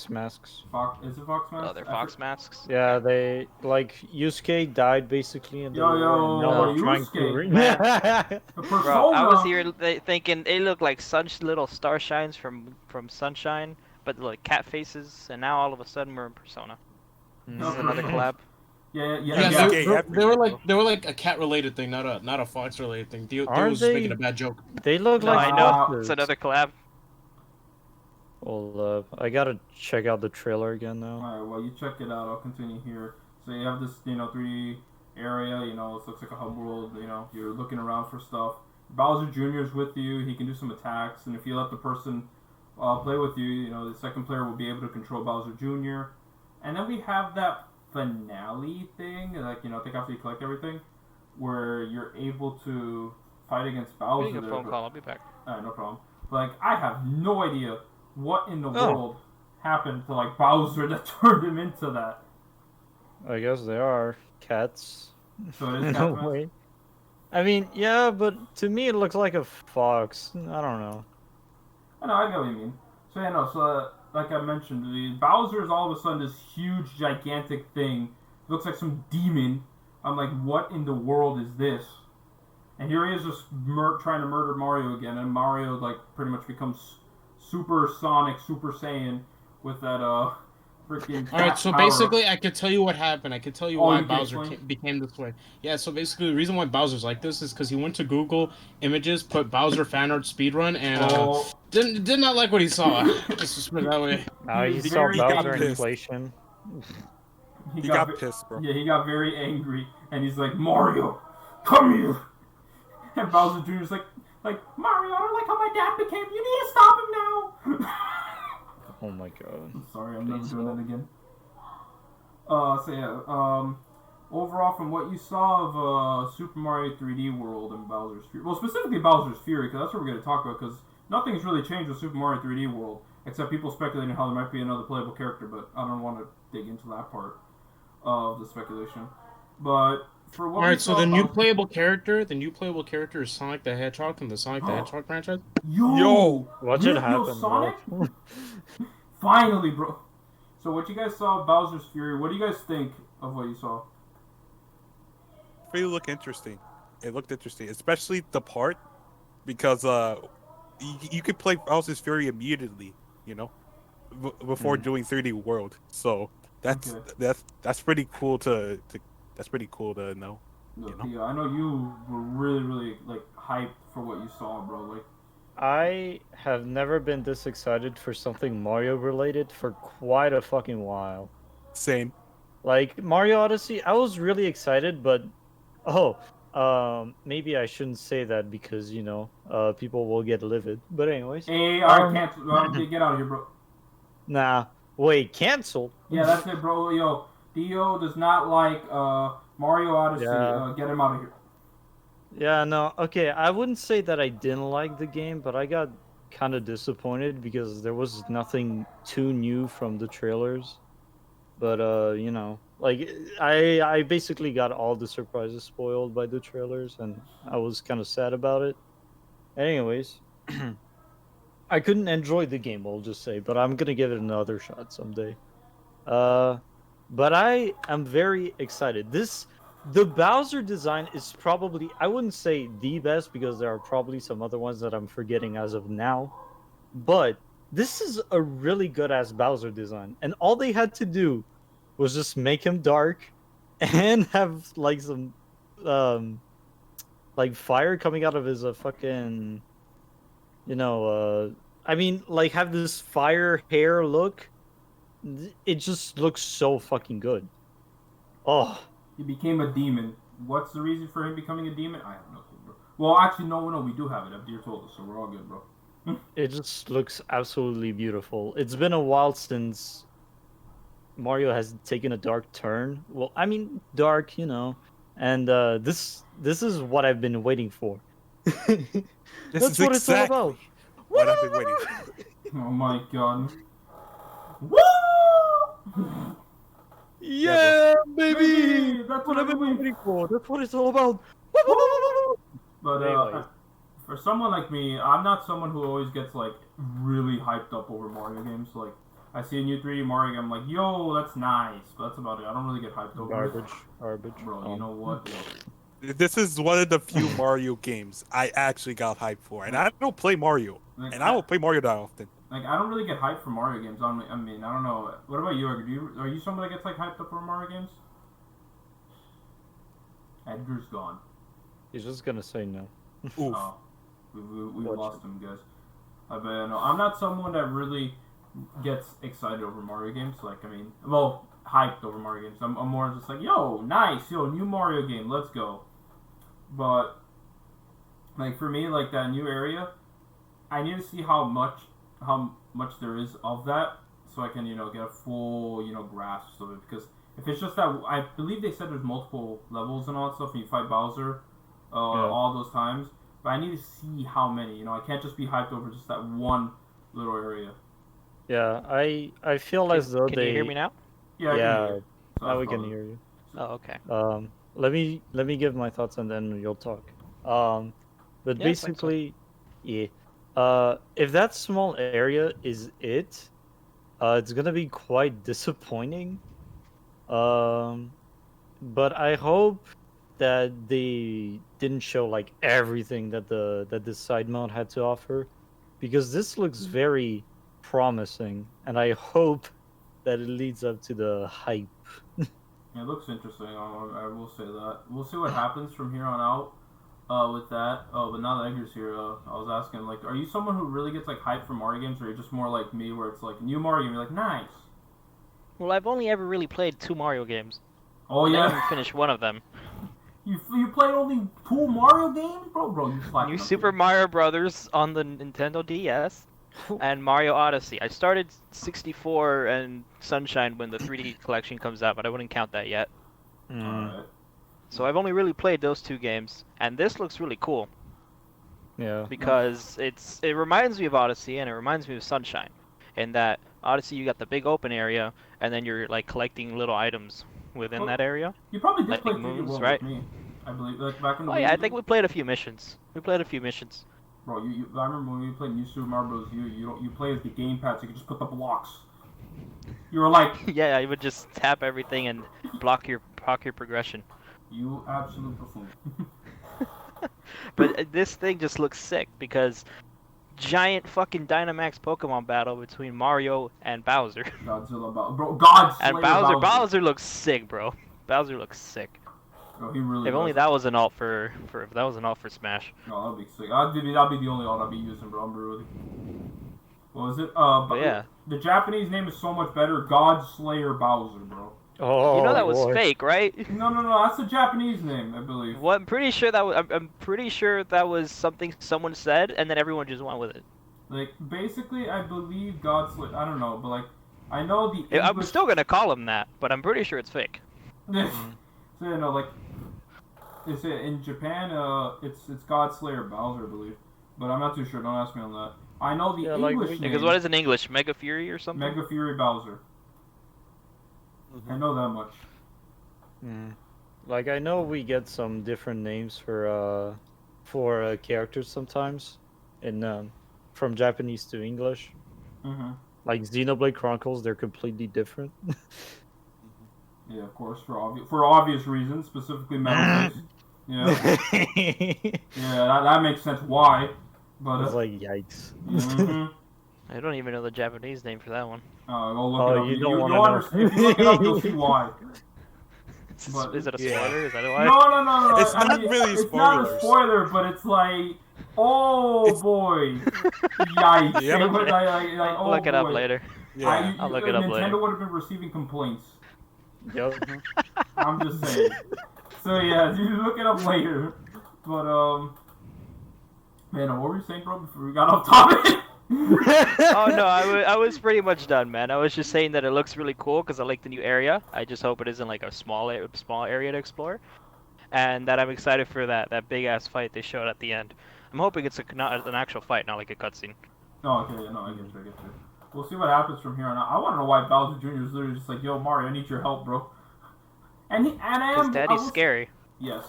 masks. Is it fox masks? Oh, they're fox masks. Yeah, they like Yusuke died basically in the Yo, war, and now yo, they're trying Yusuke, to man. The Bro, Persona. I was here thinking they look like little star shines from Sunshine, but like cat faces, and now all of a sudden we're in Persona. This is another collab. Yeah. Yeah, Yeah. they were like a cat related thing, not a fox related thing. Theo Aren't was they- making a bad joke. They look No, like I know. foxes. It's another collab. Hold up, I gotta check out the trailer again now. Alright, well, you check it out. I'll continue here. So you have this, 3D area, it looks like a hub world, you're looking around for stuff. Bowser Jr. is with you. He can do some attacks, and if you let the person play with you, the second player will be able to control Bowser Jr. And then we have that finale thing, like, I think after you collect everything, where you're able to fight against Bowser. Getting a phone call. I'll be back. Alright, no problem. But, like, I have no idea what in the world happened to, like, Bowser that turned him into that. I guess they are cats. So it is In a cat way. I mean, yeah, but to me it looks like a fox. I don't know. I know, I get what you mean. So, like I mentioned, the Bowser is all of a sudden this huge, gigantic thing. It looks like some demon. I'm like, what in the world is this? And here he is just trying to murder Mario again, and Mario, like, pretty much becomes Super Sonic, Super Saiyan with that, freaking All right, so power. basically, I could tell you what happened. I could tell you why you can Bowser explain? became this way. Yeah, so basically, the reason why Bowser's like this is because he went to Google Images, put Bowser fan art speedrun, and did not like what he saw. Let's just put it that way. Now He he was saw very Bowser pissed. inflation. He got pissed, bro. Yeah, he got very angry, and he's like, Mario, come here! And Bowser Jr.'s like, Mario, I don't like how my dad became. You need to stop him now! Oh my god. I'm sorry, I'm never doing that again. Overall, from what you saw of Super Mario 3D World and Bowser's Fury, well, specifically Bowser's Fury, because that's what we're going to talk about, because nothing's really changed with Super Mario 3D World, except people speculating how there might be another playable character, but I don't want to dig into that part of the speculation. But for what All we right, so saw the new about- playable character is Sonic the Hedgehog from the Sonic the Hedgehog franchise. Yo! What should Yo, happen, Sonic? bro? Finally, bro. So what you guys saw of Bowser's Fury, what do you guys think of what you saw? Really look interesting. It looked interesting, especially the part because you could play Bowser's Fury immediately, before doing 3D World. So that's Okay. that's pretty cool to know. Look, yeah, I know you were really, really, like, hyped for what you saw, bro. Like, I have never been this excited for something Mario related for quite a fucking while. Same. Like Mario Odyssey, I was really excited, but maybe I shouldn't say that because people will get livid. But anyways, hey, alright, cancel. Get out of here, bro. nah, wait, cancel? Yeah, that's it, bro. Yo, Dio does not like Mario Odyssey. Yeah. Get him out of here. Yeah, no, okay, I wouldn't say that I didn't like the game, but I got kind of disappointed because there was nothing too new from the trailers. But like I basically got all the surprises spoiled by the trailers, and I was kind of sad about it. Anyways, I couldn't enjoy the game, I'll just say, but I'm gonna give it another shot someday. But I am very excited. The Bowser design is probably, I wouldn't say the best because there are probably some other ones that I'm forgetting as of now, but this is a really good ass Bowser design, and all they had to do was just make him dark and have like some like fire coming out of his fucking I mean, like, have this fire hair look. It just looks so fucking good. Oh, He became a demon. What's the reason for him becoming a demon? I have no clue, bro. Well, actually, no, we do have it. Abdir told us, so we're all good, bro. It just looks absolutely beautiful. It's been a while since Mario has taken a dark turn. Well, I mean, dark, and this is what I've been waiting for. This That's is what it's all about. exactly what I've been waiting for. Oh my god. Woo! Yeah, baby! Baby, that's What I've been waiting waiting for. That's what it's all about. But Anyways. for someone like me, I'm not someone who always gets like really hyped up over Mario games. Like I see a new 3D Mario game, I'm like, yo, that's nice. But that's about it. I don't really get hyped over it. Garbage. Bro, you know what? This is one of the few Mario games I actually got hyped for, and I don't play Mario, Like, and I don't play Mario that often. Like I don't really get hyped for Mario games. I mean, I don't know. What about you, Edgar? Are you someone that gets like hyped up for Mario games? Edgar's gone. He's just gonna say no. Oof. Oh, we Watch lost him, guys. But no, I'm not someone that really gets excited over Mario games. Like, I mean, well, hyped over Mario games. I'm more just like, yo, nice, yo, new Mario game, let's go. But like for me, like that new area, I need to see how much there is of that, so I can get a full grasp of it. Because if it's just that, I believe they said there's multiple levels and all that stuff, and you fight Bowser all those times. But I need to see how many. I can't just be hyped over just that one little area. Yeah, I feel as though Can you hear me now? Yeah, I can hear you. So now that's we can probably- hear you. Oh, okay. Let me give my thoughts and then you'll talk. But Yeah, that's fine. basically, yeah. If that small area is it's gonna be quite disappointing. But I hope that they didn't show like everything that this side mode had to offer, because this looks very promising, and I hope that it leads up to the hype. Yeah, it looks interesting. I will say that. We'll see what happens from here on out with that. Oh, but now that Edgar's here, I was asking, like, are you someone who really gets like hyped for Mario games, or you're just more like me, where it's like new Mario game, you're like, nice. Well, I've only ever really played 2 Mario games. Oh I didn't yeah, even finish one of them. you played only 2 Mario games, bro. You slacking New up Super here. Mario Brothers on the Nintendo DS, and Mario Odyssey. I started 64 and Sunshine when the 3D collection comes out, but I wouldn't count that yet. Alright. So I've only really played those 2 games, and this looks really cool Yeah. because it reminds me of Odyssey and it reminds me of Sunshine. In that Odyssey, you got the big open area, and then you're like collecting little items within Oh, that area. You probably did Like play 3D moons, World right? with me, I believe. Like back in the Oh yeah, I Wii think U. we played a few missions. Bro, I remember when we played New Super Mario Bros. You play as the gamepad, so you can just put the blocks. You were like, Yeah, you would just tap everything and block your progression. you absolute buffoon. But this thing just looks sick because giant fucking Dynamax Pokemon battle between Mario and Bowser. Godzilla, bro, God Slayer And Bowser looks sick, bro. Bowser looks sick. Bro, he really If only does. that was an alt for Smash. No, that'd be sick. That'd be the only alt I'd be using, bro. I'm really. What was it? But yeah, The Japanese name is so much better. God Slayer Bowser, bro. Oh, you know that was Lord. fake, right? No. That's the Japanese name, I believe. Well, I'm pretty sure that was something someone said, and then everyone just went with it. Like, basically, I believe God Slayer. I don't know, but like, I know the English. I'm still gonna call him that, but I'm pretty sure it's fake. So like, it's in Japan. It's God Slayer Bowser, I believe, but I'm not too sure. Don't ask me on that. I know the Yeah, like, English name. Because what is in English? Mega Fury or something? Mega Fury Bowser. I know that much. Like, I know we get some different names for characters sometimes, in from Japanese to English. Mm-hmm. Like Xenoblade Chronicles, they're completely different. Yeah, of course, for obvious reasons, specifically Metal Face. Yeah, yeah, that makes sense. Why? But It's like, yikes. mhm. I don't even know the Japanese name for that one. Go look Oh, it up. you don't you'll wanna know. understand. If you look it up, you'll see why. But- Is it a Yeah. spoiler? Is that why? No. It's I not mean, really It's not a spoilers. spoiler, but it's like, oh boy, yikes! Yep. Like, I'll oh look it up boy. later. Yeah. I'll look it up Nintendo later. would have been receiving complaints. Yep. I'm just saying. So yeah, you look it up later. But Man, what were you saying, bro? Before we got off topic. Oh no, I was pretty much done, man. I was just saying that it looks really cool because I like the new area. I just hope it isn't like a small area to explore, and that I'm excited for that big ass fight they showed at the end. I'm hoping it's not an actual fight, not like a cutscene. No, okay, no, I get you. We'll see what happens from here on out. I want to know why Bowser Jr. is literally just like, "Yo, Mario, I need your help, bro." And I am. Because Daddy's scary. Yes,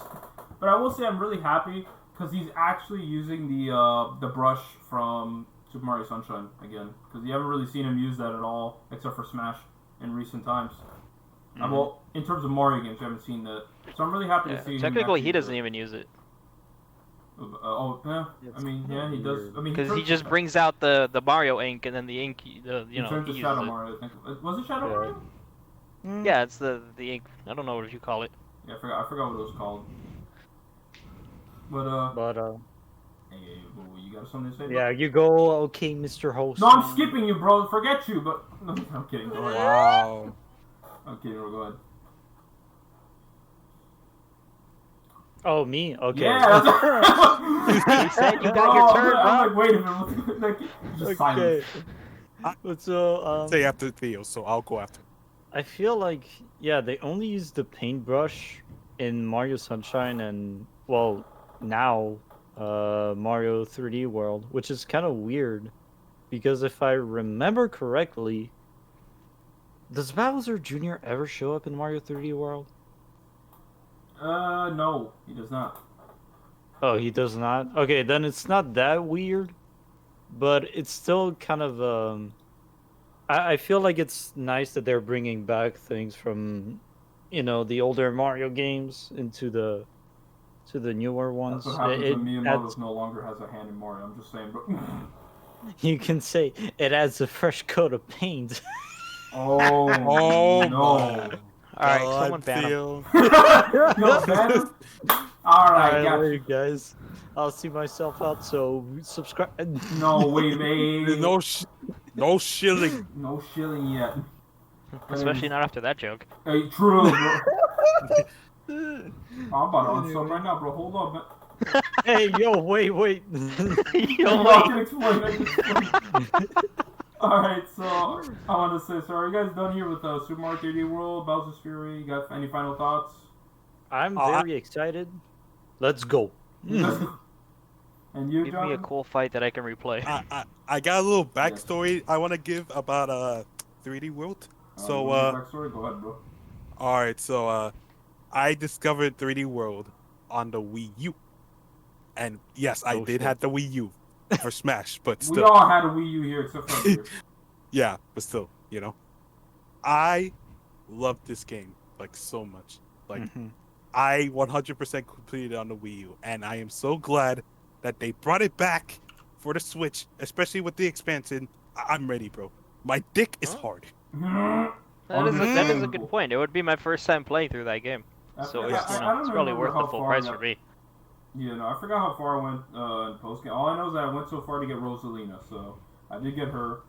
but I will say I'm really happy because he's actually using the brush from Super Mario Sunshine again, because you haven't really seen him use that at all, except for Smash in recent times. Well, in terms of Mario games, you haven't seen that, so I'm really happy to see. Technically, he doesn't even use it. Yeah. I mean, yeah, he does. I mean, because he just brings out the Mario ink, and then the ink, he turns to Shadow Mario. I think was it Shadow Mario? Yeah, it's the ink. I don't know what you call it. Yeah, I forgot what it was called. Hey, you got something to say? Yeah, you go. Okay, Mr. Host. No, I'm skipping you, bro. Forget you, but no, I'm kidding. Go ahead. Wow. I'm kidding. Go ahead. Oh, me? Okay. Yeah. You said you got your turn, I'm bro. like, wait a minute. Like, just silence. So, Say after the video, so I'll go after. I feel like, yeah, they only use the paintbrush in Mario Sunshine and, well, now, Mario 3D World, which is kind of weird, because if I remember correctly, does Bowser Jr. ever show up in Mario 3D World? No, he does not. Oh, he does not? Okay, then it's not that weird, but it's still kind of, I feel like it's nice that they're bringing back things from, the older Mario games into the newer ones. That's what happens when Miyamoto no longer has a hand in Mario. I'm just saying, bro. You can say it adds a fresh coat of paint. Oh no. Alright, someone ban him. No, ban him? Alright, Alright, later, guys. I'll see myself out, so subscribe. No, wait. No shilling. No shilling yet. Especially not after that joke. Hey, true, bro. I'm about to unsub right now, bro. Hold up, man. Hey, yo, wait. Yo, wait. I can explain. Alright, so I want to say, so are you guys done here with Super Mario 3D World, Bowser's Fury? You got any final thoughts? I'm very excited. Let's go. And you, Give John? me a cool fight that I can replay. I got a little backstory I want to give about 3D World. So backstory? Go ahead, bro. all right, so I discovered 3D World on the Wii U, and yes, I did have the Wii U for Smash, but still. We all had a Wii U here except for here. Yeah, but still, I love this game like so much. Like I 100% completed it on the Wii U, and I am so glad that they brought it back for the Switch, especially with the expansion. I'm ready, bro. My dick is hard. That is a good point. It would be my first time playing through that game. So it's probably worth the full price for me. Yeah, no, I forgot how far I went in post-game. All I know is that I went so far to get Rosalina, so I did get her,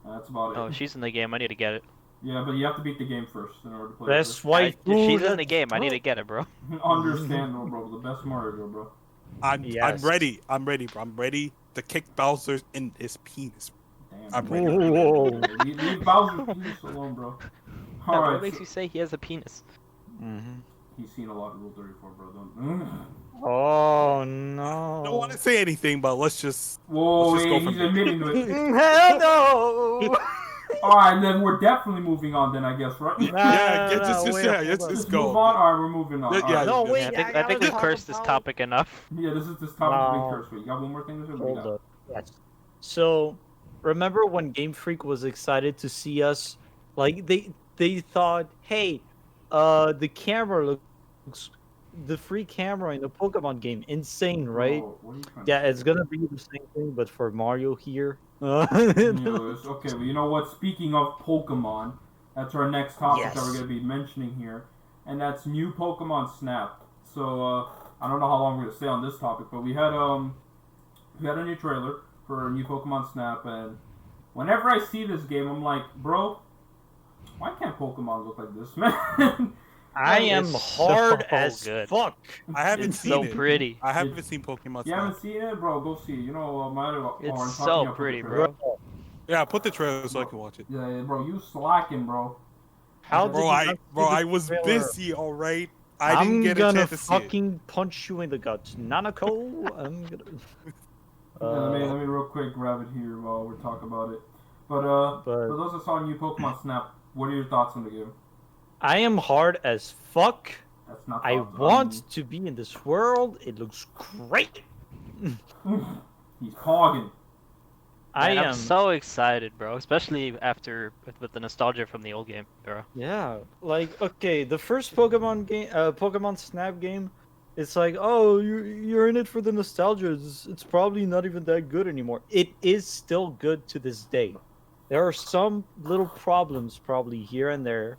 and that's about it. Oh, she's in the game. I need to get it. Yeah, but you have to beat the game first in order to play Best it. wife. She's in the game. I need to get it, bro. Understandable, bro. The best Mario, bro. I'm ready. I'm ready, bro. I'm ready to kick Bowser in his penis. Damn. I'm ready. Whoa. Leave Bowser's penis alone, bro. Alright. What makes you say he has a penis? He's seen a lot of Rule 34, bro. Don't... Oh no. I don't want to say anything, but let's just. Whoa, let's just go he's from admitting to it. Hell no. Alright, then we're definitely moving on then, I guess, right? Let's go. Move on? Alright, we're moving on. Yeah, No, Alright. wait. I think we've cursed this topic enough. Yeah, this topic being cursed. Wait, you got one more thing to say? Hold up. Yes. So, remember when Game Freak was excited to see us? Like they thought, hey, the camera looks, the free camera in the Pokemon game, insane, right? Oh, what are you trying Yeah, to it's gonna be the same thing, but for Mario here. okay, well, you know what? Speaking of Pokemon, that's our next topic that we're gonna be mentioning here, and that's new Pokemon Snap. So I don't know how long we're gonna stay on this topic, but we had a new trailer for new Pokemon Snap, and whenever I see this game, I'm like, bro, why can't Pokemon look like this, man? I am It's hard so as good. fuck. I haven't It's seen so it. pretty. I haven't seen Pokemon You Snap. haven't seen it, bro? Go see it. You know, It's I'm so talking about pretty, the bro. Yeah, put the trailer so I can watch it. Yeah, bro, you slacking, bro. How did Bro, you not see I the was trailer? busy, alright? I didn't I'm get a gonna chance to see it. fucking punch you in the guts, Nanako. I'm gonna. Let me real quick grab it here while we're talking about it. But for those that saw new Pokemon Snap, what are your thoughts on the game? I am hard as fuck. That's not. I thoughts, want to be in this world. It looks great. He's pogging. Man, I'm am. so excited, bro. Especially after with the nostalgia from the old game, bro. Yeah, like okay, the first Pokemon game, Pokemon Snap game, it's like, oh, you're in it for the nostalgia. It's probably not even that good anymore. It is still good to this day. There are some little problems probably here and there.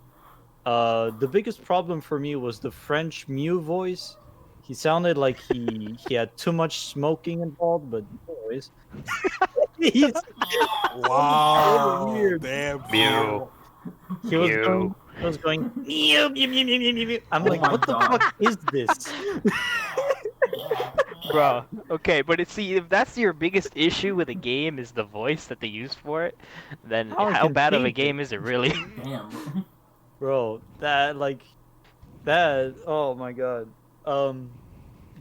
The biggest problem for me was the French Mew voice. He sounded like he had too much smoking involved, but anyways. He's Wow. weird. Damn. Mew. He was going mew, mew, mew, mew, mew, mew, mew. I'm like, my what the God. fuck is this? Bro, okay, but see, if that's your biggest issue with a game is the voice that they use for it, then How how bad of a convenient. game is it really? Damn. Bro, oh my god.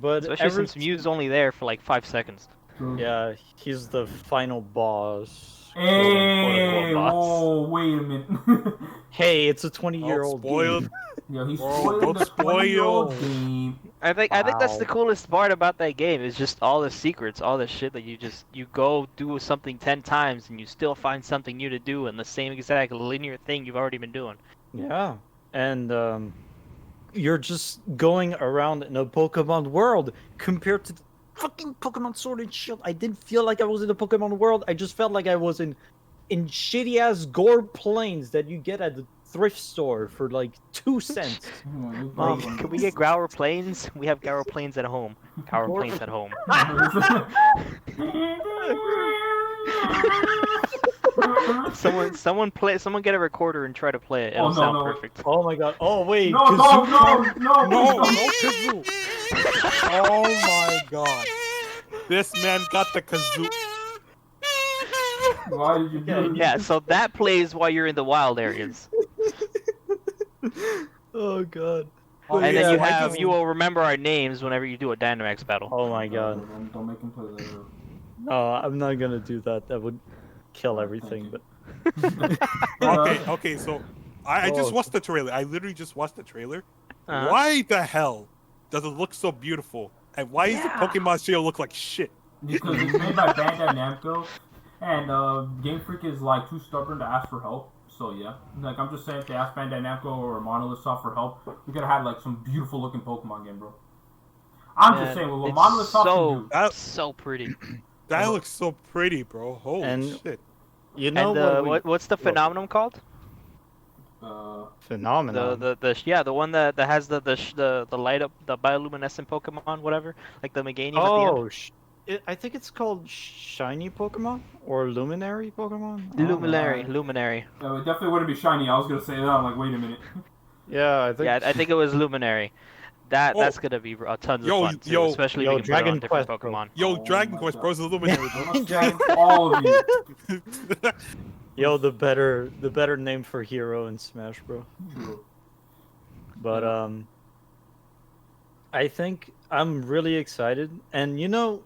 But Especially since Mew's only there for like 5 seconds. yeah, he's the final boss. Hey, quote-unquote boss. whoa, wait a minute. Hey, it's a 20-year-old spoiled. game. Yo, he's Bro, spoiling don't the 20-year-old spoil. game. I think that's the Wow. coolest part about that game is just all the secrets, all the shit that you go do something 10 times and you still find something new to do and the same exact linear thing you've already been doing. Yeah, and you're just going around in a Pokemon world compared to the fucking Pokemon Sword and Shield. I didn't feel like I was in a Pokemon world. I just felt like I was in shitty ass gore plains that you get at the thrift store for like 2 cents. Mom, can we get Grower Plains? We have Grower Plains at home. Grower Plains at home. Someone get a recorder and try to play it. It'll sound perfect. Oh my god. Oh wait. No, Kazoo- No, kazoo. Oh my god. This man got the kazoo. Why did you do it? Yeah, so that plays while you're in the wild areas. Oh god. Oh, And yeah, then I you will remember our names whenever you do a Dynamax battle. Oh my god. Don't make him play that. No, I'm not gonna do that. That would kill everything. But Okay, so I just Oh. watched the trailer. I literally just watched the trailer. Uh-huh. Why the hell does it look so beautiful? And why does the Pokemon Shield look like shit? Because it's made by Bandai Namco, and Game Freak is like too stubborn to ask for help. So yeah, like I'm just saying, if they ask Bandai Namco or Monolith Soft for help, we could have had like some beautiful looking Pokemon game, bro. I'm just saying, what it's Monolith Soft can do. That, so pretty. that looks so pretty, bro. Holy And- shit. you know And what? what's the phenomenon called? Phenomenon. The one that has the light up, the bioluminescent Pokemon, whatever, like the Meganium at the end. Oh, I think it's called Shiny Pokemon or Luminary Pokemon. I don't know. Luminary. It definitely wouldn't be shiny. I was gonna say that. I'm like, wait a minute. Yeah, I think. Yeah, I think it was Luminary. That's gonna be tons of fun too, especially if you can put it Dragon on different Quest, bro. Pokemon. Yo, Oh Dragon my Quest, God. bro, is illuminated, bro. All of you. Yo, the better name for hero in Smash, bro. But I think I'm really excited, and you know,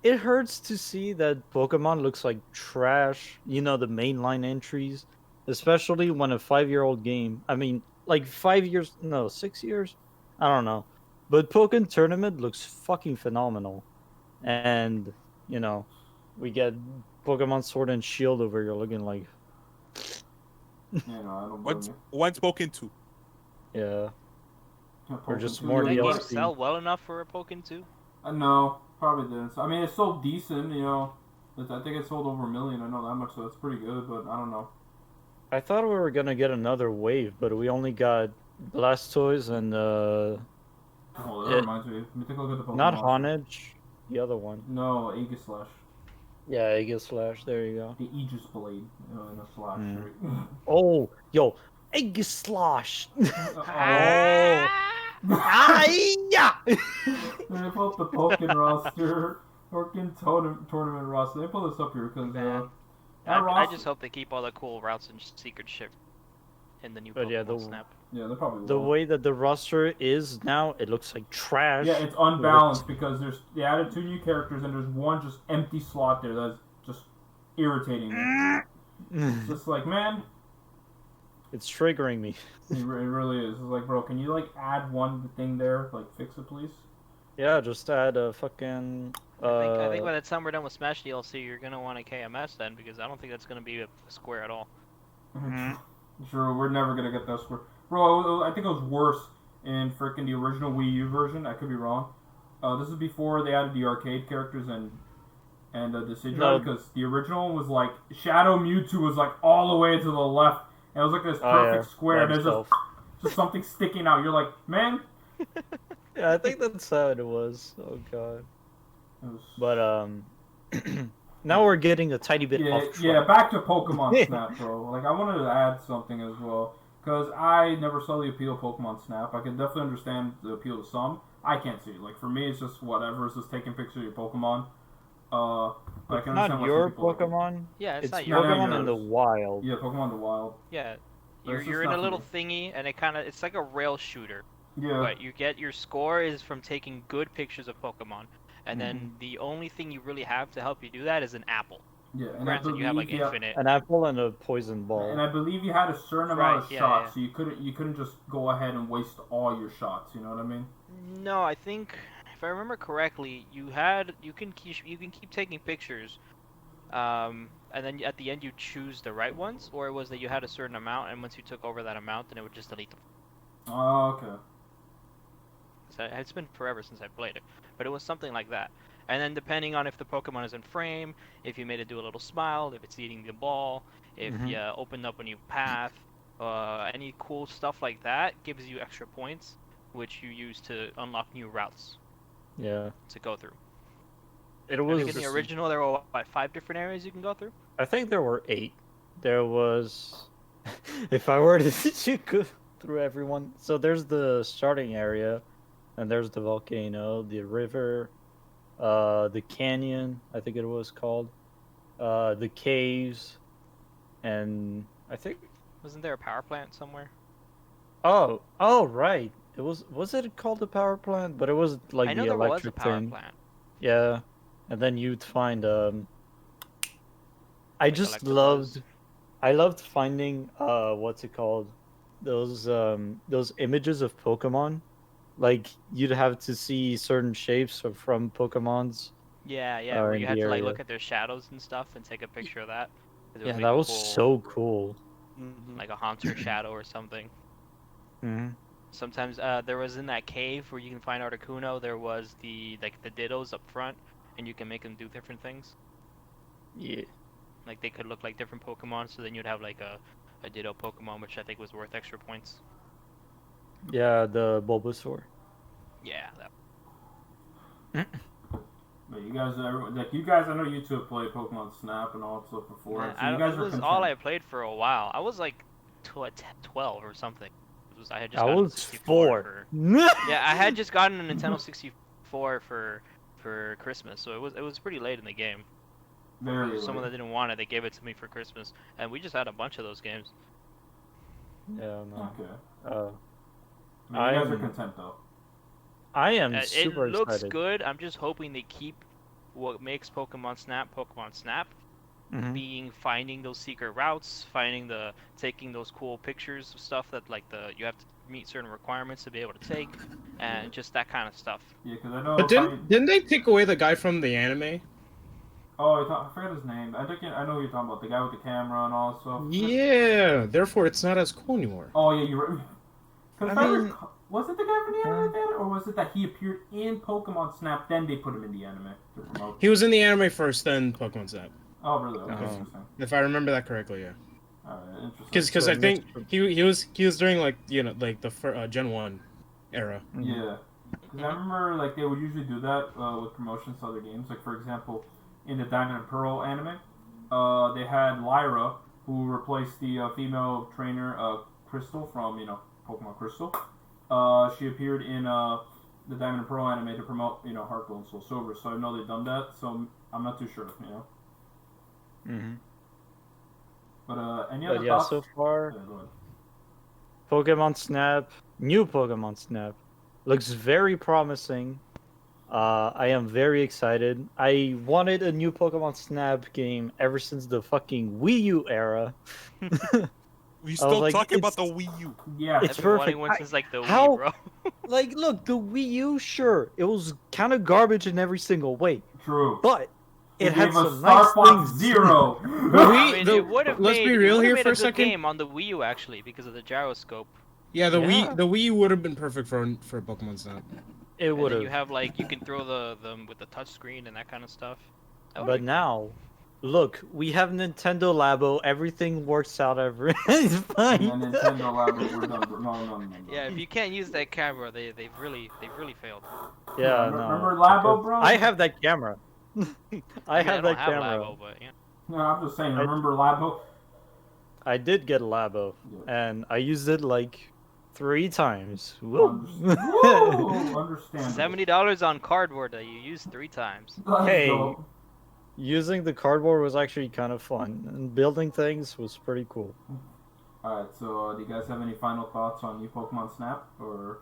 it hurts to see that Pokemon looks like trash. You know, the mainline entries, especially when a 5-year-old game. I mean, like 5 years, no, 6 years. I don't know, but Pokemon Tournament looks fucking phenomenal, and you know, we get Pokemon Sword and Shield over here looking like Yeah, no, I don't blame you. One spoken to. yeah. Or Pokemon just two, more Did that you're game DLC. sell well enough for a Pokken 2? No, probably didn't. I mean, it's so decent, you know. I think it sold over 1 million. I know that much, so that's pretty good. But I don't know. I thought we were gonna get another wave, but we only got Blastoise and Oh, that It- reminds me. Let me take a look at the Pokemon. not Monster. Honedge, the other one. No, Aegislash. Yeah, Aegis Slash. There you go. The Aegis Blade in a slash. Mm. Right? Oh, yo, Egg slosh. Oh. Yeah. They pull up the Pokken roster. Pokken tournament roster. They pull this up here because Man. that I roster. just hope they keep all the cool routes and secret shit in the new But yeah, Pokemon Snap. Yeah, they probably will. The way that the roster is now, it looks like trash. Yeah, it's unbalanced because they added 2 new characters and there's one just empty slot there that's just irritating me. It's just like, man, It's triggering me. it really is. It's like, bro, can you like add one thing there, like fix it, please? Yeah, just add a fucking. I think by the time we're done with Smash DLC, you're gonna want a KMS then, because I don't think that's gonna be a square at all. Sure, we're never gonna get that square. Bro, I think it was worse in freaking the original Wii U version. I could be wrong. This is before they added the arcade characters and the Speedrun, No. because the original one was like Shadow Mewtwo was like all the way to the left, and it was like this perfect square, and there's just something sticking out. You're like, man. Yeah, I think that's how it was. Oh god. It was... But now we're getting a tiny bit off track. Yeah, back to Pokemon Snap, bro. Like, I wanted to add something as well, because I never saw the appeal of Pokemon Snap. I can definitely understand the appeal to some. I can't see it. Like, for me, it's just whatever. It's just taking pictures of your Pokemon. But I can understand Not why your some people like it. Pokemon. Yeah, it's not not your Pokemon yours. in the wild. Yeah, Pokemon in the Wild. Yeah, But it's you're just in a not little for thingy, and it's like a rail shooter. Yeah. But you get your score is from taking good pictures of Pokemon, and then the only thing you really have to help you do that is an apple. Yeah, and Granted, you have like infinite. An apple and a poison ball. And I believe you had a certain amount of Right, yeah, shots, yeah. so you couldn't just go ahead and waste all your shots. You know what I mean? No, I think if I remember correctly, you can keep taking pictures, and then at the end you choose the right ones, or it was that you had a certain amount, and once you took over that amount, then it would just delete them. Oh, okay. So it's been forever since I played it, but it was something like that. And then depending on if the Pokemon is in frame, if you made it do a little smile, if it's eating the ball, if you opened up a new path, any cool stuff like that gives you extra points, which you use to unlock new routes Yeah. to go through. It I was. think in the original there were what, 5 different areas you can go through? I think there were 8. There was. If I were to go through everyone, so there's the starting area, and there's the volcano, the river, the canyon, I think it was called, the caves, and I think. Wasn't there a power plant somewhere? Oh, right. It was it called the power plant? But it was like I know the there was a electric power thing. plant. Yeah, and then you'd find I Like just collectibles. I loved finding what's it called? Those images of Pokemon. Like you'd have to see certain shapes from Pokemons. Yeah, Are where in you the had to like area. look at their shadows and stuff and take a picture of that. 'Cause it Yeah, would be that was cool, so cool. like a Haunter shadow or something. Hmm. Sometimes there was in that cave where you can find Articuno, there was the Dittos up front, and you can make them do different things. Yeah. Like they could look like different Pokemon, so then you'd have like a Ditto Pokemon, which I think was worth extra points. Yeah, the Bulbasaur. Yeah, But you guys, I know you two have played Pokemon Snap and all that stuff before. yeah, So you guys it are was content. all I played for a while. I was like 12 or something. I had just I gotten a was 64 4. for- Yeah, I had just gotten a Nintendo 64 for Christmas, so it was pretty late in the game. Very Someone that late. didn't want it, they gave it to me for Christmas, and we just had a bunch of those games. Yeah, no. Okay. Uh, I mean, you guys are I'm- content though. I am It super looks excited. good. I'm just hoping they keep what makes Pokemon Snap, Mhm. being finding those secret routes, taking those cool pictures of stuff that you have to meet certain requirements to be able to take, and just that kind of stuff. Yeah, because I know. But didn't they take away the guy from the anime? Oh, I forgot his name. I know who you're talking about. The guy with the camera and all that stuff. Yeah, therefore it's not as cool anymore. Oh yeah, you're right. 'Cause I mean- was it the guy from the anime then, or was it that he appeared in Pokemon Snap, then they put him in the anime to promote? He was in the anime first, then Pokemon Snap. Oh really? Okay, Oh. interesting. If I remember that correctly, yeah. Alright, interesting. Because So I think next- he was during like the Gen 1 era. Yeah, because I remember like they would usually do that with promotions to other games. Like for example, in the Diamond and Pearl anime, they had Lyra who replaced the female trainer Crystal from Pokemon Crystal. She appeared in the Diamond and Pearl anime to promote Heart Gold and Soul Silver. So I know they've done that. So I'm not too sure. Mm-hmm. But any But other yeah, thoughts? so far, Yeah, go ahead. Pokemon Snap, new Pokemon Snap, looks very promising. I am very excited. I wanted a new Pokemon Snap game ever since the fucking Wii U era. We I still was like, talking about the it's- Wii U. Yeah. It's I've been wanting perfect. one since like the how- Wii, bro. Like, look, the Wii U, sure, it was kind of garbage in every single way, True. but it had gave us some Star nice Fox things. The Zero. Wii- I mean, the- it would have let's made, be real it would've here made for a a good second. game on the Wii U actually because of the gyroscope. Yeah, the Yeah. Wii the Wii would have been perfect for Pokemon Snap. It And would then you have. have like you can throw them with the touch screen and that kind of stuff. That would've But been now, look, we have Nintendo Labo. Everything works out. It's And fine. then Nintendo Lab, we're done. No. Yeah, if you can't use that camera, they've really failed. Yeah, no. Remember Labo, bro? I have that camera. I mean, have don't that camera. Labo, but yeah. No, I'm just saying. Remember Labo? I did get a Labo, Yeah. and I used it like 3 times. Woo. Woo! Understandable. $70 on cardboard that you used 3 times. Let's Hey. go. Using the cardboard was actually kind of fun, and building things was pretty cool. Alright, so do you guys have any final thoughts on new Pokemon Snap? Or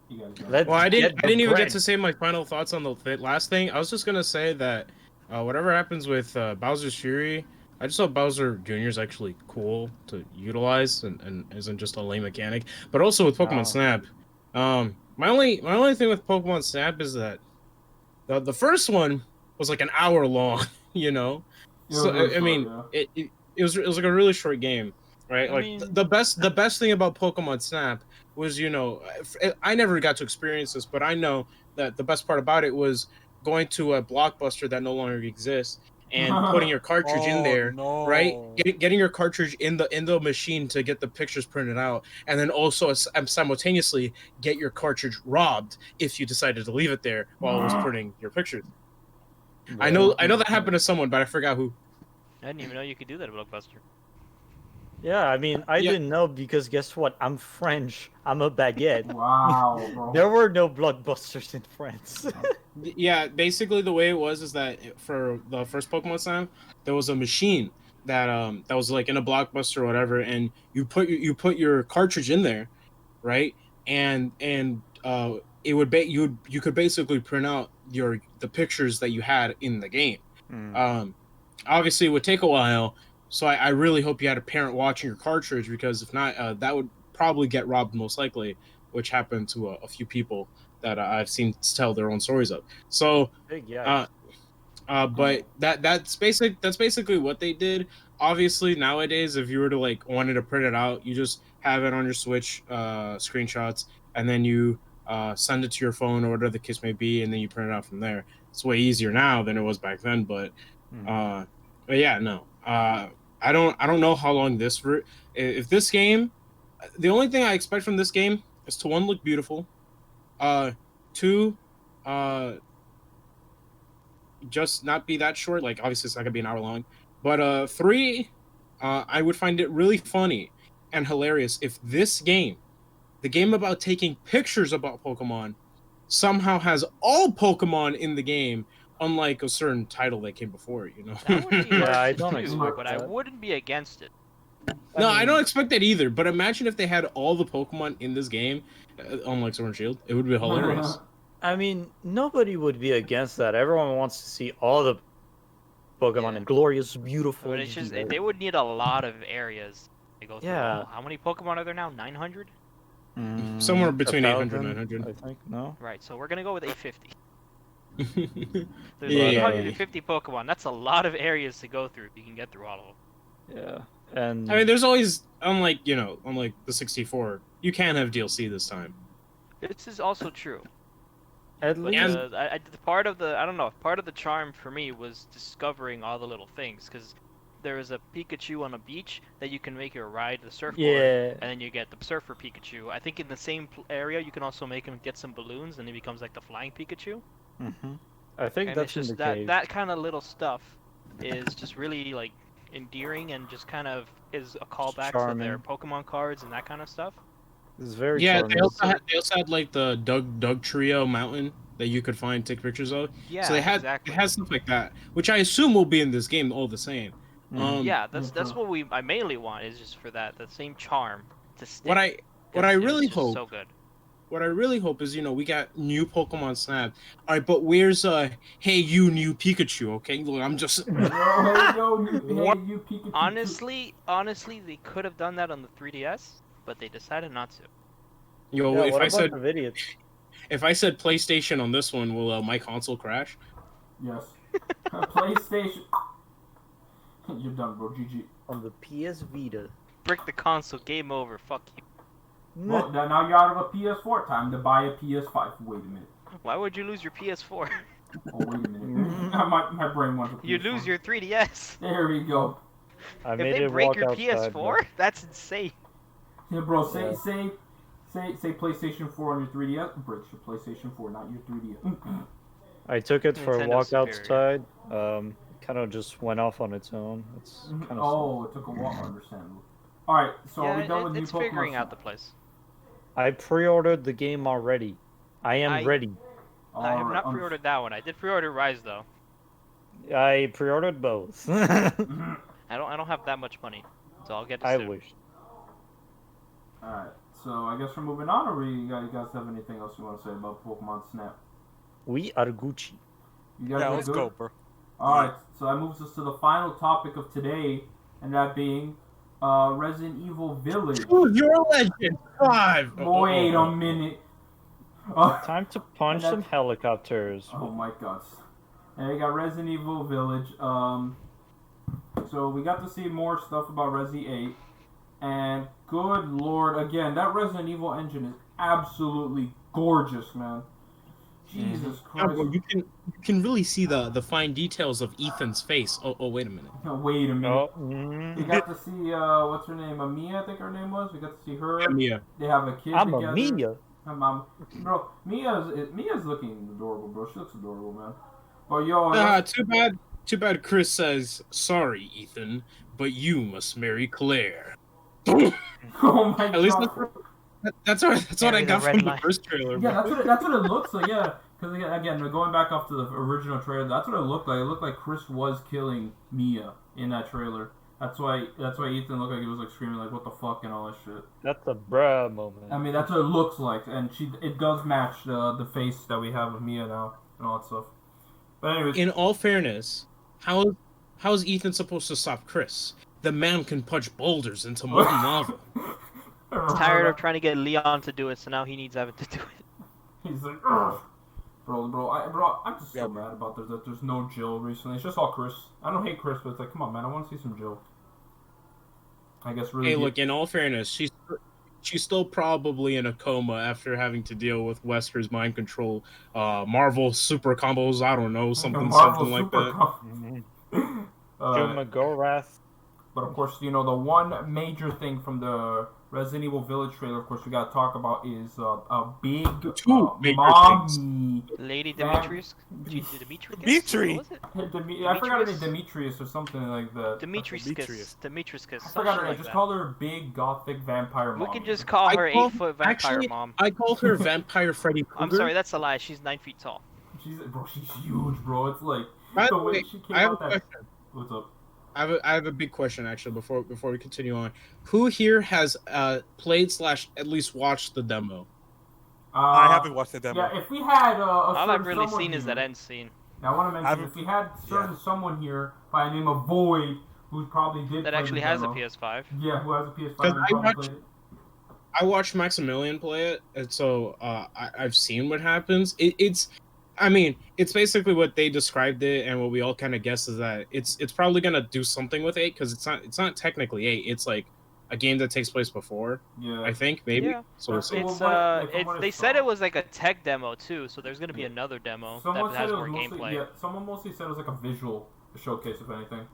you guys got it? Let's Well, I didn't get the even bread. get to say my final thoughts on the last thing. I was just gonna say that whatever happens with Bowser's Fury, I just hope Bowser Jr. is actually cool to utilize and isn't just a lame mechanic. But also with Pokemon Oh. Snap, my only thing with Pokemon Snap is that the first one was like an hour long, you know. It was So really I mean, short, it was like a really short game, right? I Like mean- the best thing about Pokemon Snap was, I never got to experience this, but I know that the best part about it was going to a Blockbuster that no longer exists and putting your cartridge in there, no. right? Getting your cartridge in the machine to get the pictures printed out, and then also simultaneously get your cartridge robbed if you decided to leave it there while it was printing your pictures. I know that happened to someone, but I forgot who. I didn't even know you could do that at Blockbuster. Yeah, I mean, I Yeah. didn't know because guess what? I'm French. I'm a baguette. Wow, bro. There were no blockbusters in France. Yeah, basically the way it was is that for the first Pokemon Snap, there was a machine that was like in a Blockbuster or whatever, and you put your cartridge in there, right? And it would you could basically print out the pictures that you had in the game. Obviously, it would take a while, so I really hope you had a parent watching your cartridge, because if not, that would probably get robbed most likely, which happened to a few people that I've seen tell their own stories of. So, Big yeah. but that's basically what they did. Obviously, nowadays, if you were to like wanted to print it out, you just have it on your Switch screenshots, and then you send it to your phone or whatever the case may be, and then you print it out from there. It's way easier now than it was back then, but yeah, no. I don't know how long if this game, the only thing I expect from this game is to, 1, look beautiful, 2, just not be that short. Like, obviously it's not gonna be an hour long, but 3, I would find it really funny and hilarious if this game, the game about taking pictures about Pokemon, somehow has all Pokemon in the game, unlike a certain title that came before it, you know. That would be Yeah, I hard don't to do, expect but I that. wouldn't be against it. No, I don't expect that either. But imagine if they had all the Pokemon in this game, unlike Sword and Shield, it would be hilarious. I mean, nobody would be against that. Everyone wants to see all the Pokemon Yeah. in glorious, beautiful. But it's just detail. they would need a lot of areas to go through. Yeah. How many Pokemon are there now? 900. Somewhere between 800 and 1,000, 900. I think. No. Right. So we're gonna go with 850. There's Yeah, yeah, 850 Pokemon. That's a lot of areas to go through if you can get through all of them. Yeah. And I mean, there's always, unlike the 64, you can have DLC this time. This is also true. at But least part of the charm for me was discovering all the little things, because there is a Pikachu on a beach that you can make your ride the surfboard, yeah. and then you get the surfer Pikachu. I think in the same area you can also make him get some balloons, and he becomes like the flying Pikachu. Mm-hmm. I think And that's it's just in the that cave. that kind of little stuff is just really like endearing and just kind of is a callback to their Charming. Pokemon cards and that kind of stuff. It's very Yeah, charming. they also had like the Doug Trio mountain that you could find take pictures of. Yeah, So exactly. it has stuff like that, which I assume will be in this game all the same. Mhm. Yeah, that's what I mainly want is just for that the same charm to stick. What I 'cause it was really just hope so good. what I really hope is, we got new Pokemon Snap. All right, but where's hey you new Pikachu? Okay, look, I'm just Yo, hey, yo, What? hey, you Pikachu. Honestly, they could have done that on the 3DS, but they decided not to. yo. Yeah, if what I about said the video? if I said PlayStation on this one, will my console crash? Yes. PlayStation. You're done, bro. GG. On the PS Vita. Brick the console, game over. Fuck you. Well, now you're out of a PS4. Time to buy a PS5. Wait a minute. Why would you lose your PS4? Oh, wait a minute. my brain wants a PS4. You lose your 3DS. There we go. I If made they it break walk your outside, PS4, that's insane. Yeah, bro. Say Yeah. PlayStation 4 on your 3DS. Breaks your PlayStation 4, not your 3DS. I took it for a Nintendo walk superior. outside. Kind of just went off on its own. It's kind of Oh, it took a while. Understandable. All right. So are we done with it's new Pokemon? figuring out the place. I pre-ordered the game already. I am ready. I have not pre-ordered that one. I did pre-order Rise though. I pre-ordered both. I don't have that much money, so I'll get it I soon. wish. All right. So I guess we're moving on, or you guys have anything else you want to say about Pokemon Snap? We are Gucci. You guys Yeah, are let's good? go, bro. All right. So that moves us to the final topic of today, and that being Resident Evil Village. Dude, you're a legend. 5. Wait a minute. Time to punch And some that's- helicopters. Oh my god. And we got Resident Evil Village. So we got to see more stuff about Resi 8. And good lord, again, that Resident Evil engine is absolutely gorgeous, man. Jesus Yeah, Christ. bro, you can really see the fine details of Ethan's face. Oh, wait a minute. No, wait a minute. Oh, We got to see, what's her name? Mia, I think her name was. We got to see her. Yeah, Mia. They have a kid I'm together. a Mia. Bro, Mia's looking adorable, bro. She looks adorable, man. But yo, Too bad Chris says, sorry, Ethan, but you must marry Claire. oh my At least god. that's what I Marry the got red from the line. first trailer. Yeah, bro. that's what it looks like. Yeah, because again, going back off to the original trailer, that's what it looked like. It looked like Chris was killing Mia in that trailer. That's why Ethan looked like he was like screaming like what the fuck and all that shit. That's a bruh moment. I mean, that's what it looks like, and it does match the face that we have of Mia now and all that stuff. But anyways, In all fairness, how is Ethan supposed to stop Chris? The man can punch boulders into molten lava. He's tired of trying to get Leon to do it, so now he needs Evan to do it. He's like, ugh. Bro, I'm just so mad about that there's no Jill recently. It's just all Chris. I don't hate Chris, but it's like, come on, man, I want to see some Jill. I guess really. Hey, look, in all fairness, she's still probably in a coma after having to deal with Wesker's mind control, Marvel super combos. I don't know, something like that. Joe uh, McGorath. but of course, the one major thing from the Resident Evil Village trailer, of course, we got to talk about is a big Two major mommy. Lady That- Demetrius? Demetrius? Dimitri! What was it? I forgot her name, Demetrius or something like that. Demetrius. Demetrius. I forgot her name. Just call her big gothic vampire We mom. can just call her 8-foot vampire actually, mom. I call her Vampire Freddy Krueger. I'm sorry, that's a lie. She's 9 feet tall. She's huge, bro. It's like By the the way way, she came I have a out that. question. What's up? I have a big question actually before we continue on. Who here has played / at least watched the demo? I haven't watched the demo. Yeah, if we had a All certain I've really someone seen is here- that end scene. Now, I want to mention I've- if we had certain someone here by the name of Void, who probably did That play actually the has a demo. PS5. Yeah, who has a PS5 'Cause and I probably watched- played it. I watched Maximilian play it, and so I've seen what happens. I mean, it's basically what they described it, and what we all kind of guess is that it's probably gonna do something with 8 because it's not technically 8. It's like a game that takes place before. Yeah. I think maybe. Yeah. So we'll That's see. Well, It's from what I they saw- said it was like a tech demo too, so there's gonna be another demo Someone that said has it more was mostly, gameplay. yeah, someone mostly said it was like a visual showcase, if anything.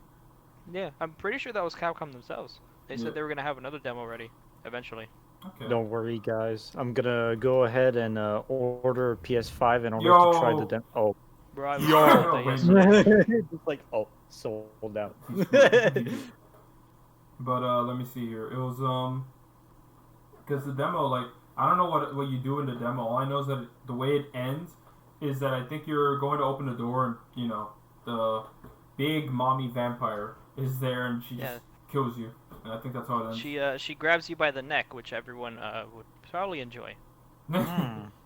Yeah, I'm pretty sure that was Capcom themselves. They Yeah. said they were gonna have another demo ready eventually. Okay. Don't worry, guys. I'm gonna go ahead and order PS5 in order to try the Yo. demo. Oh, Bro, I was Yo. told that yesterday. Just like, oh, sold out. But let me see here. It was because the demo, like, I don't know what you do in the demo. All I know is that the way it ends is that I think you're going to open the door and, you know, the big mommy vampire is there and she just kills you. And I think that's how it ends. She grabs you by the neck, which everyone would probably enjoy.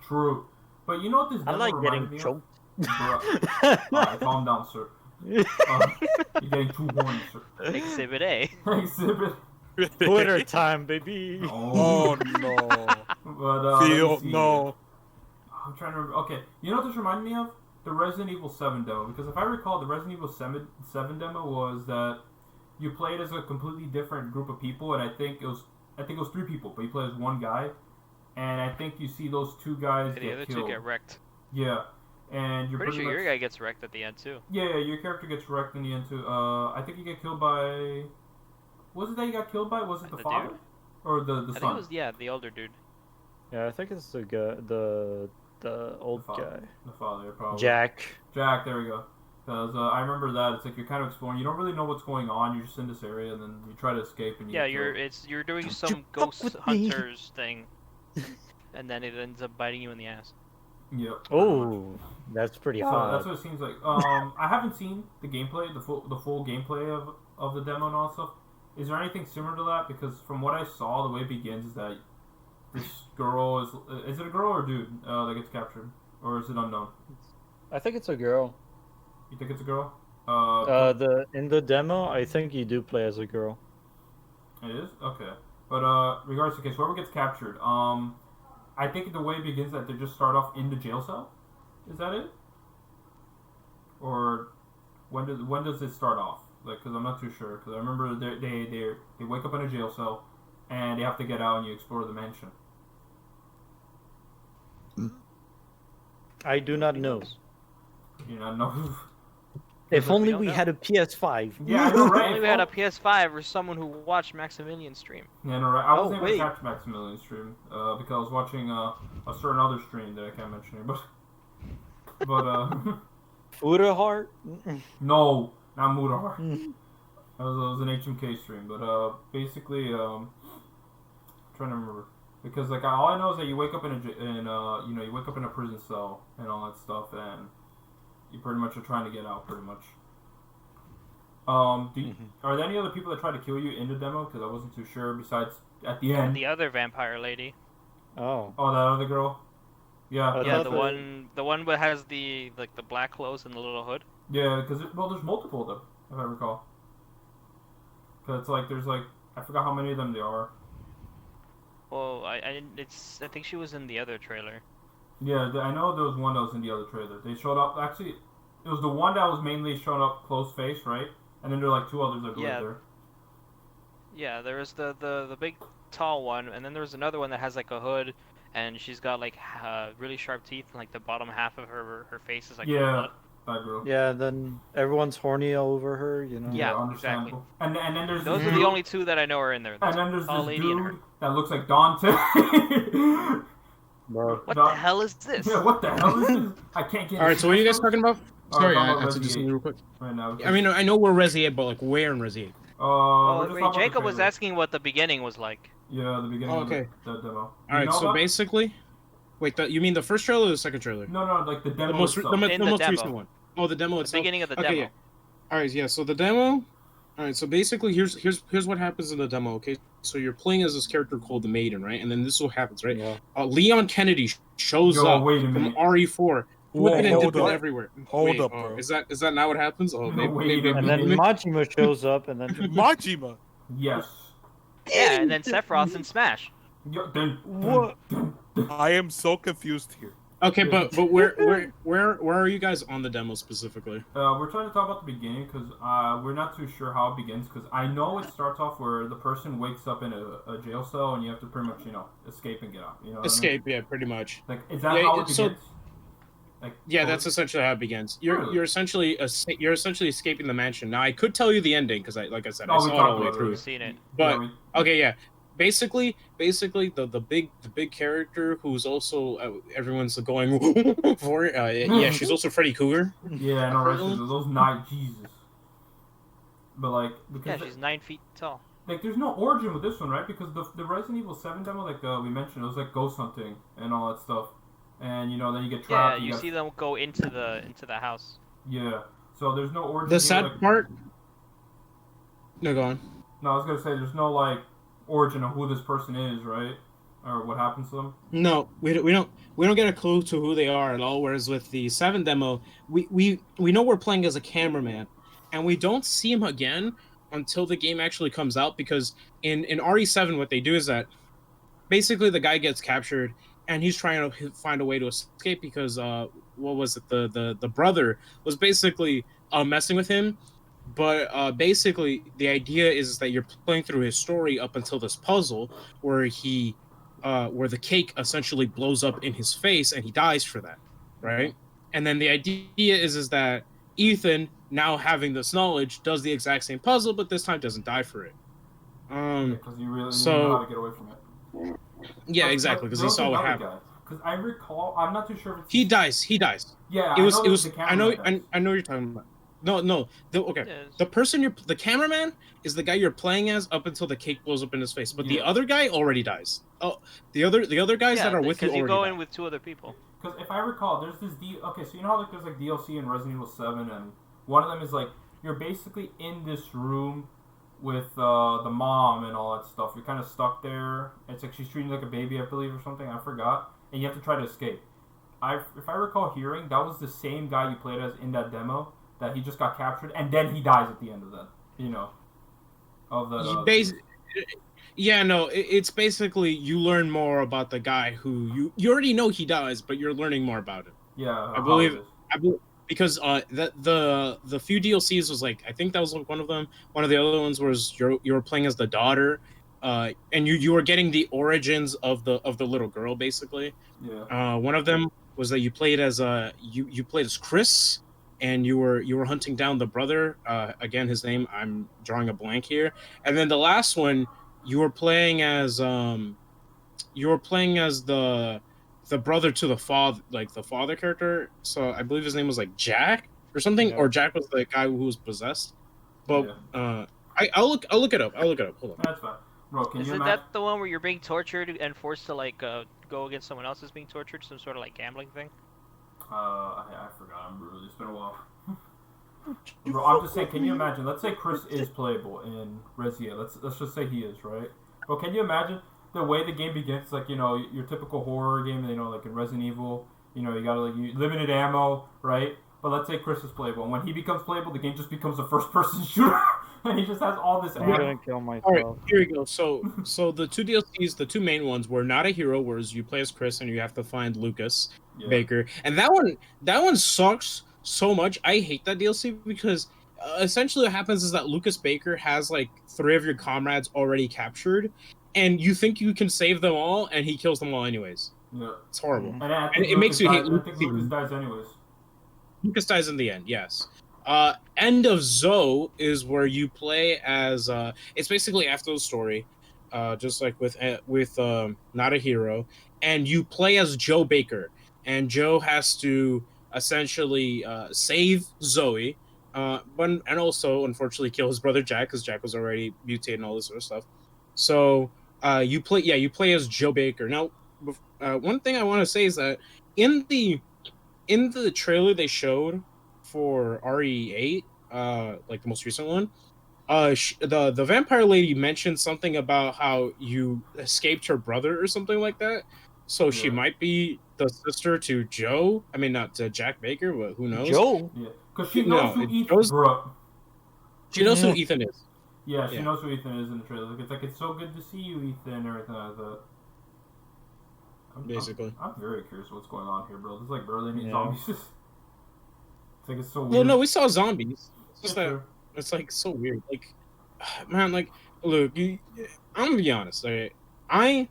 True. But you know what this I demo like reminded me getting of? choked. Alright, calm down, sir. You're getting too horny, sir. Exhibit A. Exhibit. Twitter time, baby. Oh no. But, Theo, let me see no. here. I'm trying to remember. Okay, you know what this reminded me of? The Resident Evil 7 demo. Because if I recall, the Resident Evil 7 demo was that you played as a completely different group of people, and I think it was 3 people, but you play as one guy, and I think you see those 2 guys The get other killed. 2 get wrecked. Yeah, and you're Pretty sure much... your guy gets wrecked at the end too. Yeah, your character gets wrecked in the end too. I think you get killed by... Was it that you got killed by? Was it the father? dude? Or the I think son? it was the older dude. Yeah, I think it's the guy, the old father. guy. The father, probably. Jack. Jack, there we go. Because I remember that. It's like you're kind of exploring. You don't really know what's going on. You're just in this area, and then you try to escape. And you Yeah, get killed. you're doing Don't some you fuck ghost with me. hunters thing, and then it ends up biting you in the ass. Yep. Oh, that's pretty So hot. that's what it seems like. I haven't seen the gameplay, the full gameplay of the demo and all that stuff. Is there anything similar to that? Because from what I saw, the way it begins is that this girl is it a girl or a dude that gets captured, or is it unknown? I think it's a girl. You think it's a girl? In the demo, I think you do play as a girl. It is? Okay. But regardless, okay, so whoever gets captured, I think the way it begins that they just start off in the jail cell. Is that it? Or when does it start off? Like, because I'm not too sure. Because I remember they wake up in a jail cell, and they have to get out and you explore the mansion. I do not know. You know? If only don't we know. had a PS5. Yeah, I know, If right? only we had a PS5 or someone who watched Maximilian stream. Yeah, no, right. I wasn't able to wait. catch Maximilian's stream because I was watching a certain other stream that I can't mention here, but Footer Heart? no, not Mudahar. Mm. It was an HMK stream, but basically, trying to remember because like all I know is that you wake up you wake up in a prison cell and all that stuff, and you pretty much are trying to get out, pretty much. Are there any other people that tried to kill you in the demo? Because I wasn't too sure. Besides at the end, The other vampire lady. Oh. oh, that other girl. Yeah, I Yeah, thought the one that has the black clothes and the little hood. yeah, because there's multiple of them, if I recall. Because it's like there's like I forgot how many of them there are. Well, I think she was in the other trailer. Yeah, I know there was one that was in the other trailer. They showed up. Actually, it was the one that was mainly showing up close face, right? And then there were like 2 others, I believe, Yeah. there. Yeah, there was the big tall one, and then there was another one that has like a hood, and she's got like really sharp teeth, and like the bottom half of her face is like Yeah, blood. that girl. Yeah, then everyone's horny over her, you know? Yeah, understandable. And then there's Those this are the dude, only 2 that I know are in there. And then there's tall this lady and her. dude that looks like Dante. Bro. What the hell is this? Yeah, what the hell is this? I can't get. All right, so what are you guys talking about? Sorry, talking I about have to do Resident something real quick. right now? I mean, I know we're Resi 8, but like where in Resi 8? Oh, we're just wait, talking about Jacob the was trailer. asking what the beginning was like. Yeah, the beginning Oh, of okay. the demo. All right, so basically, wait, you mean the first trailer or the second trailer? No, like the demo The most, itself. the In the most demo. recent one. Oh, the demo The itself. beginning of the Okay, demo. yeah. All right, yeah. So the demo. All right, so basically, here's what happens in the demo. Okay, so you're playing as this character called the Maiden, right? And then this is what happens, right? Yeah. Leon Kennedy shows Yo, up wait a from minute. RE4, Whoa, flipping and hold dipping up. everywhere. Hold Wait, up, bro. Is that not what happens? Oh, No, wait a And then minute. Majima shows up, and then... Majima. Yes. Yeah, and then Sephiroth in Smash. Yo, then, What? I am so confused here. Okay, but where are you guys on the demo specifically? We're trying to talk about the beginning because we're not too sure how it begins. Because I know it starts off where the person wakes up in a jail cell and you have to pretty much escape and get out. You know what Escape, yeah, pretty much. I mean? Like, is that Yeah, how it so- begins? Like, Yeah, oh, that's essentially how it begins. Really? You're essentially escaping the mansion. Now I could tell you the ending because like I said, I Oh, we saw it talked all the way about it through. We've seen it. But yeah, okay, yeah. basically the big character who's also everyone's going for. Yeah, she's also Freddy Cougar. Yeah, I know, right? Those night Jesus. But like, because Yeah, she's 9 feet tall. like, there's no origin with this one, right? Because the Resident Evil 7 demo, like we mentioned, it was like ghost hunting and all that stuff, and you know, then you get Yeah, trapped. you see them go into the house. Yeah, so there's no origin. The here, sad like, part. No, go on. No, I was gonna say there's no like origin of who this person is, right? Or what happens to them. No, we don't get a clue to who they are at all. Whereas with the 7 demo, we know we're playing as a cameraman, and we don't see him again until the game actually comes out. Because in RE7, what they do is that basically the guy gets captured, and he's trying to find a way to escape because what was it? The brother was basically messing with him. But basically, the idea is that you're playing through his story up until this puzzle where where the cake essentially blows up in his face and he dies for that, right? And then the idea is that Ethan, now having this knowledge, does the exact same puzzle, but this time doesn't die for it. Because you really know how to get away from it. Yeah, exactly, because he saw what happened. Because I recall, I'm not too sure if it's... He dies. Yeah, it was. I know dies. what you're talking about. No. Okay. Yes. The person the cameraman is the guy you're playing as up until the cake blows up in his face. But the other guy already dies. Oh, the other guys that are with you already you go die. in with 2 other people. Because if I recall, there's this okay, so you know how like there's like DLC in Resident Evil 7, and one of them is like you're basically in this room with the mom and all that stuff. You're kind of stuck there. It's like she's treating you like a baby, I believe, or something. I forgot, and you have to try to escape. If I recall hearing, that was the same guy you played as in that demo. That he just got captured, and then he dies at the end of that. You know, of the. Yeah, no, it's basically you learn more about the guy who you already know he dies, but you're learning more about him. Yeah, I believe because the few DLCs was like I think that was like one of them. One of the other ones was you were playing as the daughter, and you were getting the origins of the little girl basically. Yeah. One of them was that you played as you played as Chris. And you were hunting down the brother. Again, his name I'm drawing a blank here. And then the last one, you were playing as the brother to the father, like the father character. So I believe his name was like Jack or something, Yeah. or Jack was the guy who was possessed. But I'll look it up. Hold on. That's fine. Bro, can you Isn't imagine? that the one where you're being tortured and forced to like go against someone else who's being tortured? Some sort of like gambling thing? I forgot. It's been a while. Bro, I'm just saying. Can you imagine? Let's say Chris is playable in Resident. Let's just say he is, right? Bro, can you imagine the way the game begins? Like, you know, your typical horror game. You know, like in Resident Evil. You know, you got like limited ammo, right? But let's say Chris is playable, and when he becomes playable, the game just becomes a first-person shooter, and he just has all this I'm ammo. gonna kill myself. All right, here we go. So the 2 DLCs, the 2 main ones were Not a Hero, whereas you play as Chris and you have to find Lucas Baker, and that one sucks so much. I hate that DLC because essentially what happens is that Lucas Baker has like 3 of your comrades already captured, and you think you can save them all, and he kills them all anyways. Yeah. It's horrible. And it makes you hate Lucas. Lucas dies anyways. Lucas dies in the end, yes. End of Zoe is where you play as it's basically after the story, just like with Not a Hero, and you play as Joe Baker, and Joe has to essentially save Zoe, and also unfortunately kill his brother Jack because Jack was already mutated and all this sort of stuff. So you play as Joe Baker. Now, one thing I want to say is that in the trailer they showed for RE8, like the most recent one, the vampire lady mentioned something about how you escaped her brother or something like that. So she might be the sister to Joe. I mean, not to Jack Baker, but who knows? Joe? Yeah, because she knows who Ethan She knows who Ethan is. Yeah, she knows who Ethan is in the trailer. It's it's so good to see you, Ethan, everything like that. Basically. I'm very curious what's going on here, bro. There's like barely any zombies. It's like it's so weird. Well, no, we saw zombies. It's just Yeah, that true. it's like so weird. Like, man, like, look, I'm gonna be honest. Right? I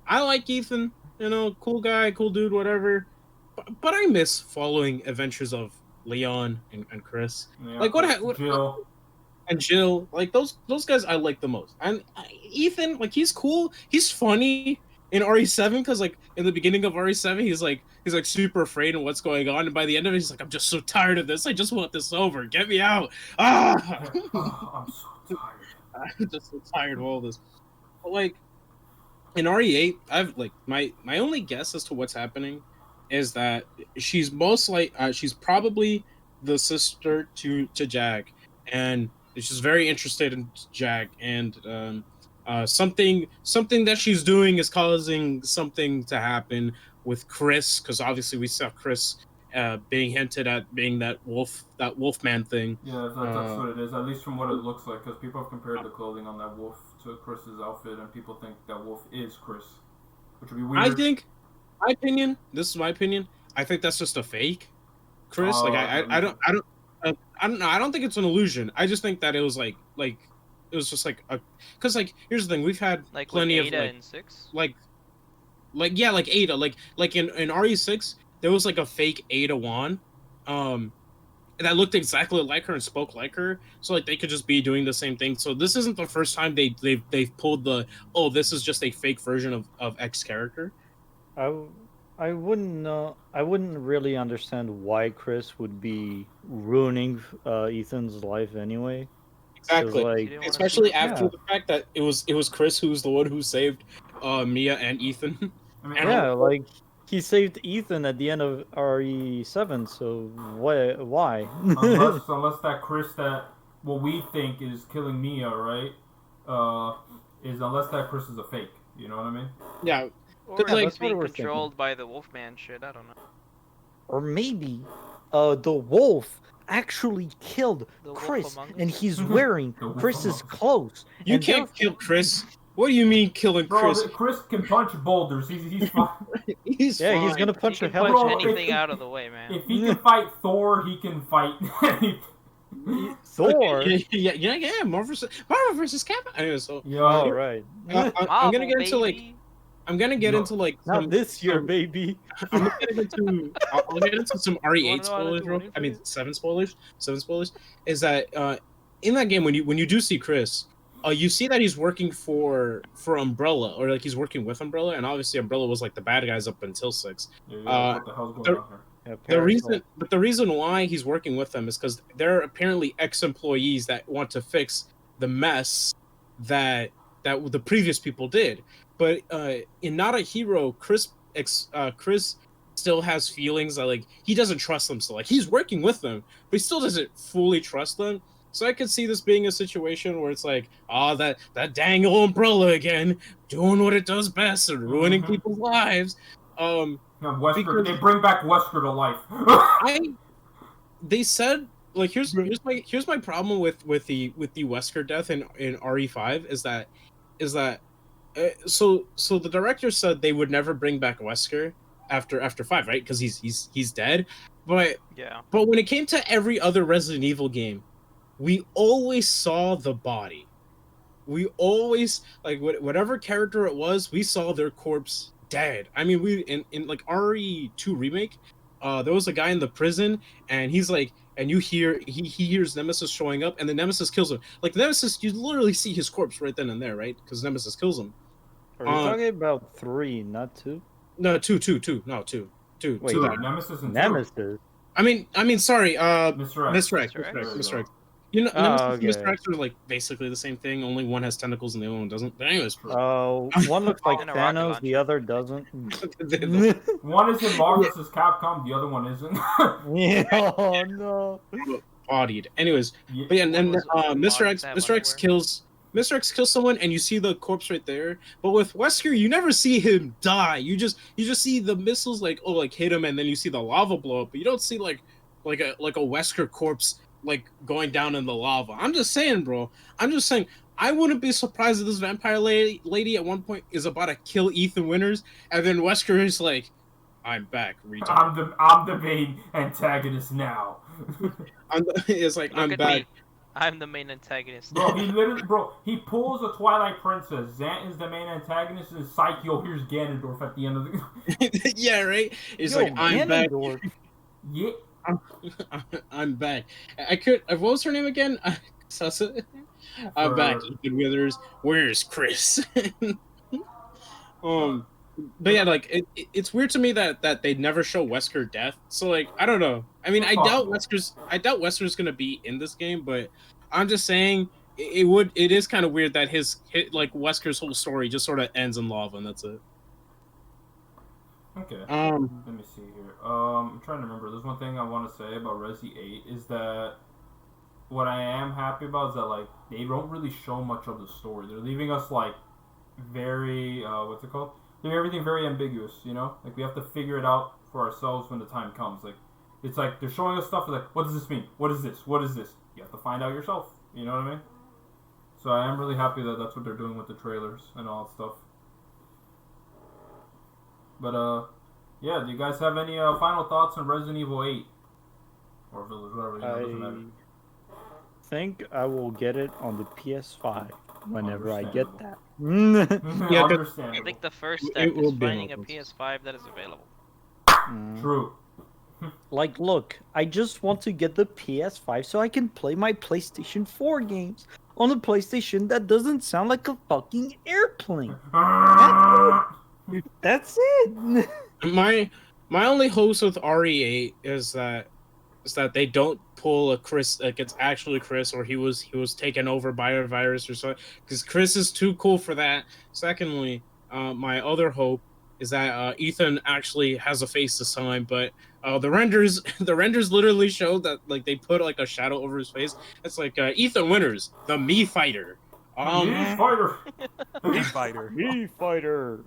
like Ethan. You know, cool guy, cool dude, whatever. But I miss following adventures of Leon and Chris. Yeah, Like, what Jill. and Jill, like those guys I like the most. And Ethan, like he's cool, he's funny in RE7 because like in the beginning of RE7 he's like super afraid of what's going on, and by the end of it he's like, I'm just so tired of this. I just want this over. Get me out. Ah, Oh, I'm so tired. I'm just so tired of all this. But like in RE8, I've like my only guess as to what's happening is that she's she's probably the sister to Jag, and she's very interested in Jag, and something that she's doing is causing something to happen with Chris, because obviously we saw Chris being hinted at being that wolfman thing. Yeah, that's what it is. At least from what it looks like, because people have compared the clothing on that wolf to Chris's outfit, and people think that wolf is Chris, which would be weird. I think, this is my opinion. I think that's just a fake, Chris. Oh, like I don't know. I don't think it's an illusion. I just think that it was like it was just like a, because like here's the thing, we've had Like plenty with of Ada like in 6? like yeah, like Ada, like in RE6 there was like a fake Ada Wan, that looked exactly like her and spoke like her, so like they could just be doing the same thing. So this isn't the first time they've pulled the, oh, this is just a fake version of X character. I wouldn't really understand why Chris would be ruining Ethan's life anyway. Exactly. Like, Especially after yeah. the fact that it was Chris who was the one who saved Mia and Ethan. I mean, Yeah, like he saved Ethan at the end of RE7, so why? unless that Chris that what we think is killing Mia, right? Is unless that Chris is a fake. You know what I mean? Yeah. Or But, like, he's being that's what we're controlled by the Wolfman shit. I don't know. Or maybe the wolf actually killed The wolf Chris, among us? and he's wearing The wolf Chris's among us. clothes. You and can't kill Chris. What do you mean killing Bro, Chris? Chris can punch boulders. He's fine. He's Yeah, fine. he's gonna He punch the can hell punch out Bro, of anything if- out of the way, man. If he can fight Thor, he can fight. Thor. Yeah. Marvel versus Capcom. Anyway, so Yeah. Oh right. I'm gonna Marvel, get into like baby. Not this year, baby. I'm gonna get into I'll get into some You RE8 wanna know how to spoilers, do bro. anything? I mean 7 spoilers. 7 spoilers is that in that game when you do see Chris, you see that he's working for Umbrella, or like he's working with Umbrella, and obviously Umbrella was like the bad guys up until 6. What the hell's going on here? Yeah, The reason why he's working with them is because they're apparently ex-employees that want to fix the mess that the previous people did. But in Not a Hero, Chris still has feelings that like he doesn't trust them. So like he's working with them, but he still doesn't fully trust them. So I could see this being a situation where it's like, that dang old Umbrella again, doing what it does best and ruining people's lives. No, Wesker, because- they bring back Wesker to life. They said like here's my problem with the Wesker death in RE5 is that so the director said they would never bring back Wesker after 5, right? Because he's dead. But Yeah. when it came to every other Resident Evil game, we always saw the body. We always, like, whatever character it was, we saw their corpse dead. I mean, we in like RE2 remake, there was a guy in the prison, and he's like, and he hears Nemesis showing up, and the Nemesis kills him. Like Nemesis, you literally see his corpse right then and there, right? Because Nemesis kills him. Are you talking about 3, not 2? No, two. No, two. Wait, Two. no. Nemesis and Nemesis. I mean, sorry, Mr. X. Mr. X. Mr. X. Mr. X. You know, Oh, Nemesis and okay. Mr. X are like basically the same thing. Only one has tentacles and the other one doesn't. But anyways, One looks like And a rocket Thanos, the launcher. other doesn't. One is in Marvel vs. Capcom, the other one isn't. Yeah, oh no. bodied. Anyways, Yeah. but yeah, and then Was Mr. X, that Mr. X underwear? kills someone, and you see the corpse right there. But with Wesker, you never see him die. You just see the missiles like hit him, and then you see the lava blow up. But you don't see like a Wesker corpse like going down in the lava. I'm just saying, bro. I'm just saying. I wouldn't be surprised if this vampire lady at one point is about to kill Ethan Winters, and then Wesker is like, "I'm back, retard." I'm the main antagonist now. It's like, Look I'm at back. me. I'm the main antagonist. He pulls a Twilight Princess. Zant is the main antagonist, and Psycho here's Ganondorf at the end of the. Yeah, right. It's Yo, like, I'm back. Ganondorf. Yeah. I'm back. I could. What was her name again? I'm back, Ethan Withers. Where's Chris? But yeah, like it's weird to me that they never show Wesker's death. So like I don't know. I mean, I doubt Wesker's gonna be in this game, but I'm just saying it is kind of weird that like Wesker's whole story just sort of ends in lava and that's it. Okay. Let me see here. I'm trying to remember. There's one thing I want to say about Resi 8 is that what I am happy about is that like they don't really show much of the story. They're leaving us like very what's it called? They're everything very ambiguous, you know? Like we have to figure it out for ourselves when the time comes. Like it's like they're showing us stuff like what does this mean? What is this? What is this? You have to find out yourself. You know what I mean? So I am really happy that that's what they're doing with the trailers and all that stuff. But yeah, do you guys have any final thoughts on Resident Evil 8 or Village, whatever? You know, doesn't matter. Think I will get it on the PS5 whenever I get that. Yeah, Understandable. I think the first step is finding a PS5 that is available. True. Like, look, I just want to get the PS5 so I can play my PlayStation 4 games on a PlayStation that doesn't sound like a fucking airplane. That's it. My only hopes with RE8 is that they don't pull a Chris, like it's actually Chris, or he was taken over by a virus or something, because Chris is too cool for that. Secondly, my other hope is that Ethan actually has a face this time, but the renders literally show that like they put like a shadow over his face. It's like Ethan Winters, the Me Fighter. Me Fighter. He fighter.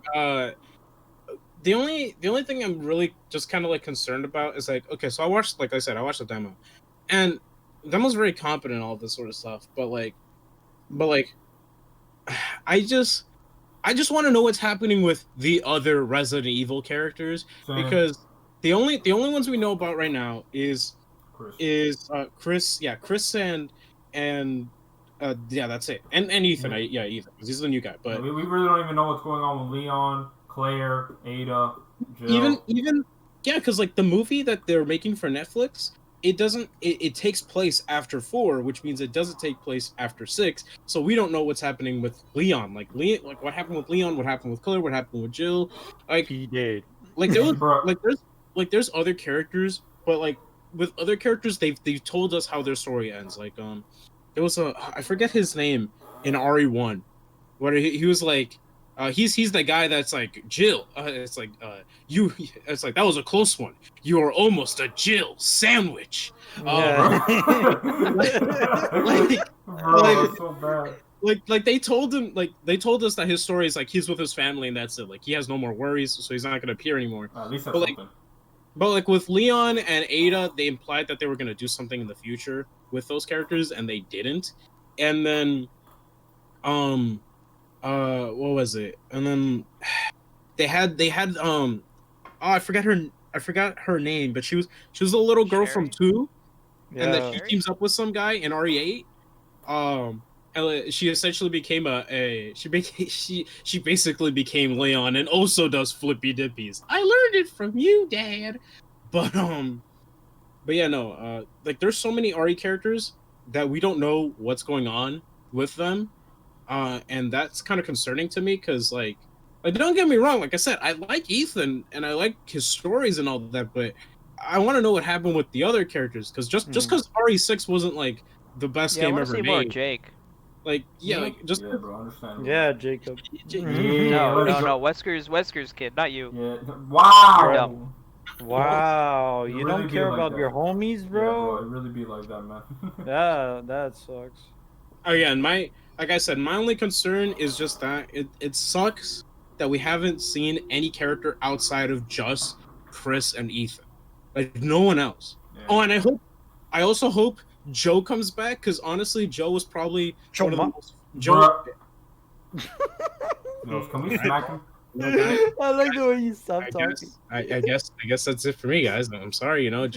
The only thing I'm really just kind of like concerned about is like, okay, so I watched the demo, and the demo's very competent and all this sort of stuff, but like I just want to know what's happening with the other Resident Evil characters. Same. Because the only ones we know about right now is Chris, and yeah, that's it, and Ethan, Ethan, because he's the new guy, but we really don't even know what's going on with Leon, Claire, Ada, Jill. Even yeah, because like the movie that they're making for Netflix, it takes place after 4, which means it doesn't take place after 6. So we don't know what's happening with Leon. Like what happened with Leon, what happened with Claire, what happened with Jill. Like He did. like there was there's other characters, but like with other characters they've told us how their story ends. Like there was I forget his name in RE1, where he was like he's the guy that's like Jill. It's like it's like that was a close one. You are almost a Jill sandwich. Yeah. So bad. Like they told us that his story is like he's with his family and that's it. Like he has no more worries, so he's not gonna appear anymore. At least that's something. But like with Leon and Ada, they implied that they were gonna do something in the future with those characters, and they didn't. And then, what was it? And then they had I forgot her name, but she was a little girl from 2, and then she teams up with some guy in RE8. And she essentially became she basically became Leon, and also does flippy dippies. I learned it from you, Dad. But yeah, no, like there's so many RE characters that we don't know what's going on with them, and that's kind of concerning to me because like don't get me wrong, like I said, I like Ethan and I like his stories and all that, but I want to know what happened with the other characters because just because RE6 wasn't like the best game ever made. More Jake. Like just bro, understand. Yeah, Jacob. No, Wesker's kid, not you. Yeah. Wow. Wow, you It really don't be care like about that. your homies, Yeah, bro? it really be like that, man. Yeah, that sucks. Again, like I said, my only concern is just that it sucks that we haven't seen any character outside of just Chris and Ethan, like no one else. Yeah. Oh, and I also hope Joe comes back because honestly, Joe was probably one of the most. Joe. No, can we smack him? No, guys, I like the way you stop talking. I guess that's it for me, guys. I'm sorry, No. All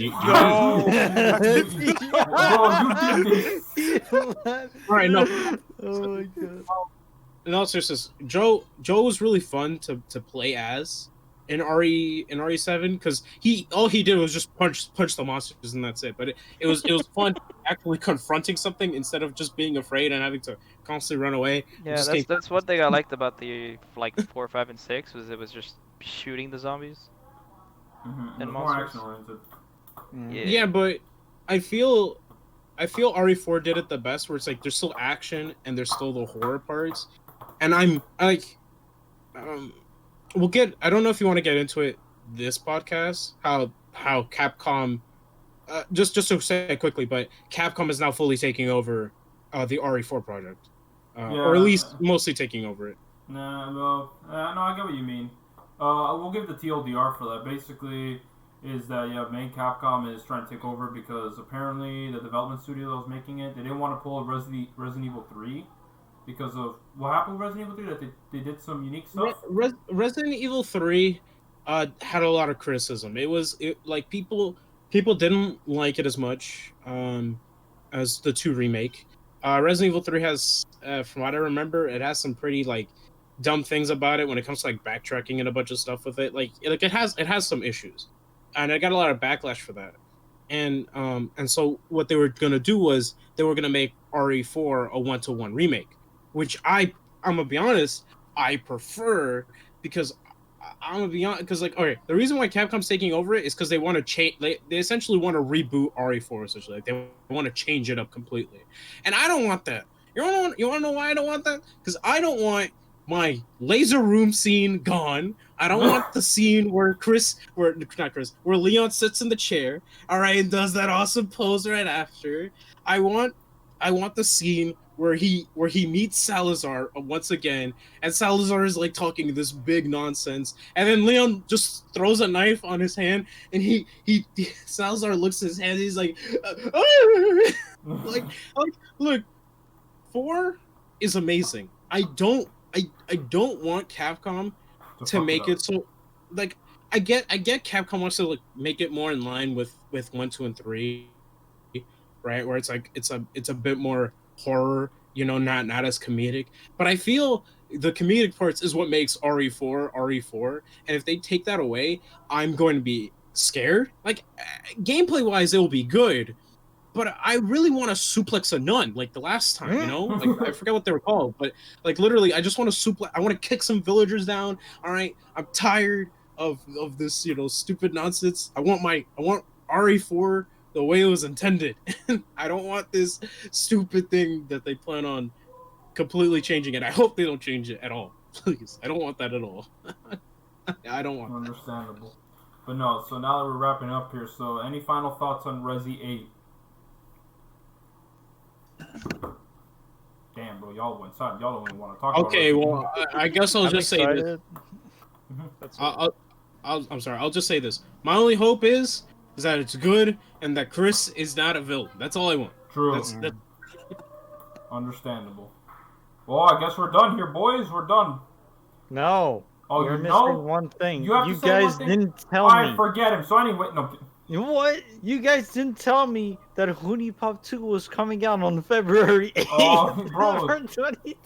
right, no. Oh my god. In all seriousness, Joe was really fun to play as. in RE7 because all he did was just punch the monsters and that's it. But it was fun actually confronting something instead of just being afraid and having to constantly run away. Yeah, that's one thing I liked about the like 4, 5, and 6 was it was just shooting the zombies and More monsters. action oriented. Yeah, but I feel RE4 did it the best, where it's like there's still action and there's still the horror parts, and I like, we'll get. I don't know if you want to get into it this podcast. How Capcom, just to say it quickly, but Capcom is now fully taking over the RE4 project, or at least mostly taking over it. No, I get what you mean. We'll give the TLDR for that. Basically, is that main Capcom is trying to take over because apparently the development studio that was making it, they didn't want to pull Resident Evil 3 because of what happened with Resident Evil 3, that they did some unique stuff. Resident Evil 3 had a lot of criticism. Like people didn't like it as much as the 2 remake. Resident Evil 3 has, from what I remember, it has some pretty like dumb things about it when it comes to like backtracking and a bunch of stuff with it. Like it has some issues, and I got a lot of backlash for that. And so what they were gonna do was they were gonna make RE4 a 1-to-1 remake, which I'm gonna be honest, I prefer, because I'm gonna be honest, because like, okay, the reason why Capcom's taking over it is because they want to change. They essentially want to reboot RE4. Essentially, like they want to change it up completely, and I don't want that. You want to know why I don't want that? Because I don't want my laser room scene gone. I don't want the scene where where Leon sits in the chair, all right, and does that awesome pose right after. I want the scene where he meets Salazar once again, and Salazar is like talking this big nonsense, and then Leon just throws a knife on his hand, and he Salazar looks at his hand, he's like, like look, 4 is amazing. I don't want Capcom to make it so, like, I get Capcom wants to like make it more in line with 1, 2, and 3, right? Where it's like it's a bit more horror, not as comedic. But I feel the comedic parts is what makes RE4, and if they take that away, I'm going to be scared. Like, gameplay wise, it will be good, but I really want to suplex a nun like the last time, Like, I forget what they were called, but like literally, I just want to suplex. I want to kick some villagers down. All right, I'm tired of this, stupid nonsense. I want RE4 the way it was intended. I don't want this stupid thing that they plan on completely changing it. I hope they don't change it at all. Please, I don't want that at all. I don't want. Understandable. But no, so now that we're wrapping up here, so any final thoughts on Resi 8? Damn, bro, y'all went silent. Y'all don't even want to talk about it. Okay, well, I guess I'll just say this. I'm sorry. I'll just say this. My only hope is that it's good and that Chris is not a villain. That's all I want. True. Understandable. Well, I guess we're done here, boys. We're done. No. Oh, you're you missing know? one thing. You have You to say guys one thing? didn't tell Alright, me. forget him. So anyway, no. What? You guys didn't tell me that Huni Pop 2 was coming out on February 8th. Oh, bro. for 2020.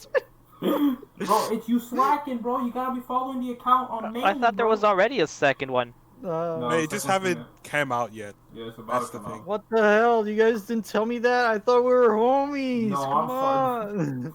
Bro, it's you slacking, bro. You gotta be following the account on main. I thought there was already a second one. No, They it's just like haven't come out yet. Yeah, it's about That's to the come thing. out. What the hell? You guys didn't tell me that? I thought we were homies. No, Come I'm on.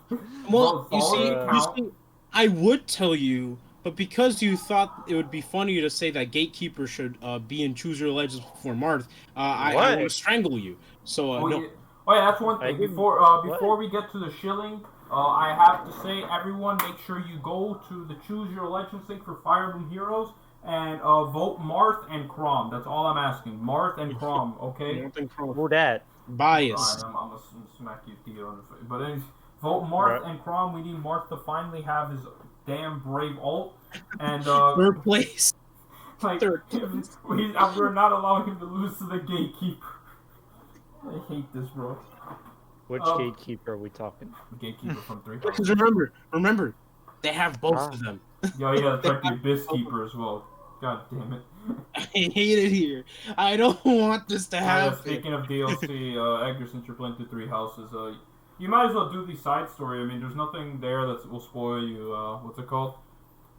Well, Bro, follow the account. you see, I would tell you, but because you thought it would be funny to say that Gatekeeper should be in Choose Your Legends before Marth, I want to strangle you. So no. Yeah, that's one I thing. didn't- Before we get to the Shilling, I have to say, everyone, make sure you go to the Choose Your Legends link for Fire Emblem Heroes and vote Marth and Crom. That's all I'm asking. Marth and Crom, okay? Who that? Bias. Alright, I'm gonna smack you with the on the face. But anyways, vote Marth and Crom. We need Marth to finally have his damn brave ult. And Third place. like, we're not allowing him to lose to the Gatekeeper. I hate this, bro. Which gatekeeper are we talking? The Gatekeeper from 3. Because remember, they have both of them. Yo, yeah, that's like the Abyss Keeper as well. God damn it. I hate it here. I don't want this to happen. Speaking of DLC, Edgar, since you're playing through 3 houses, you might as well do the side story. I mean, there's nothing there that will spoil you, what's it called?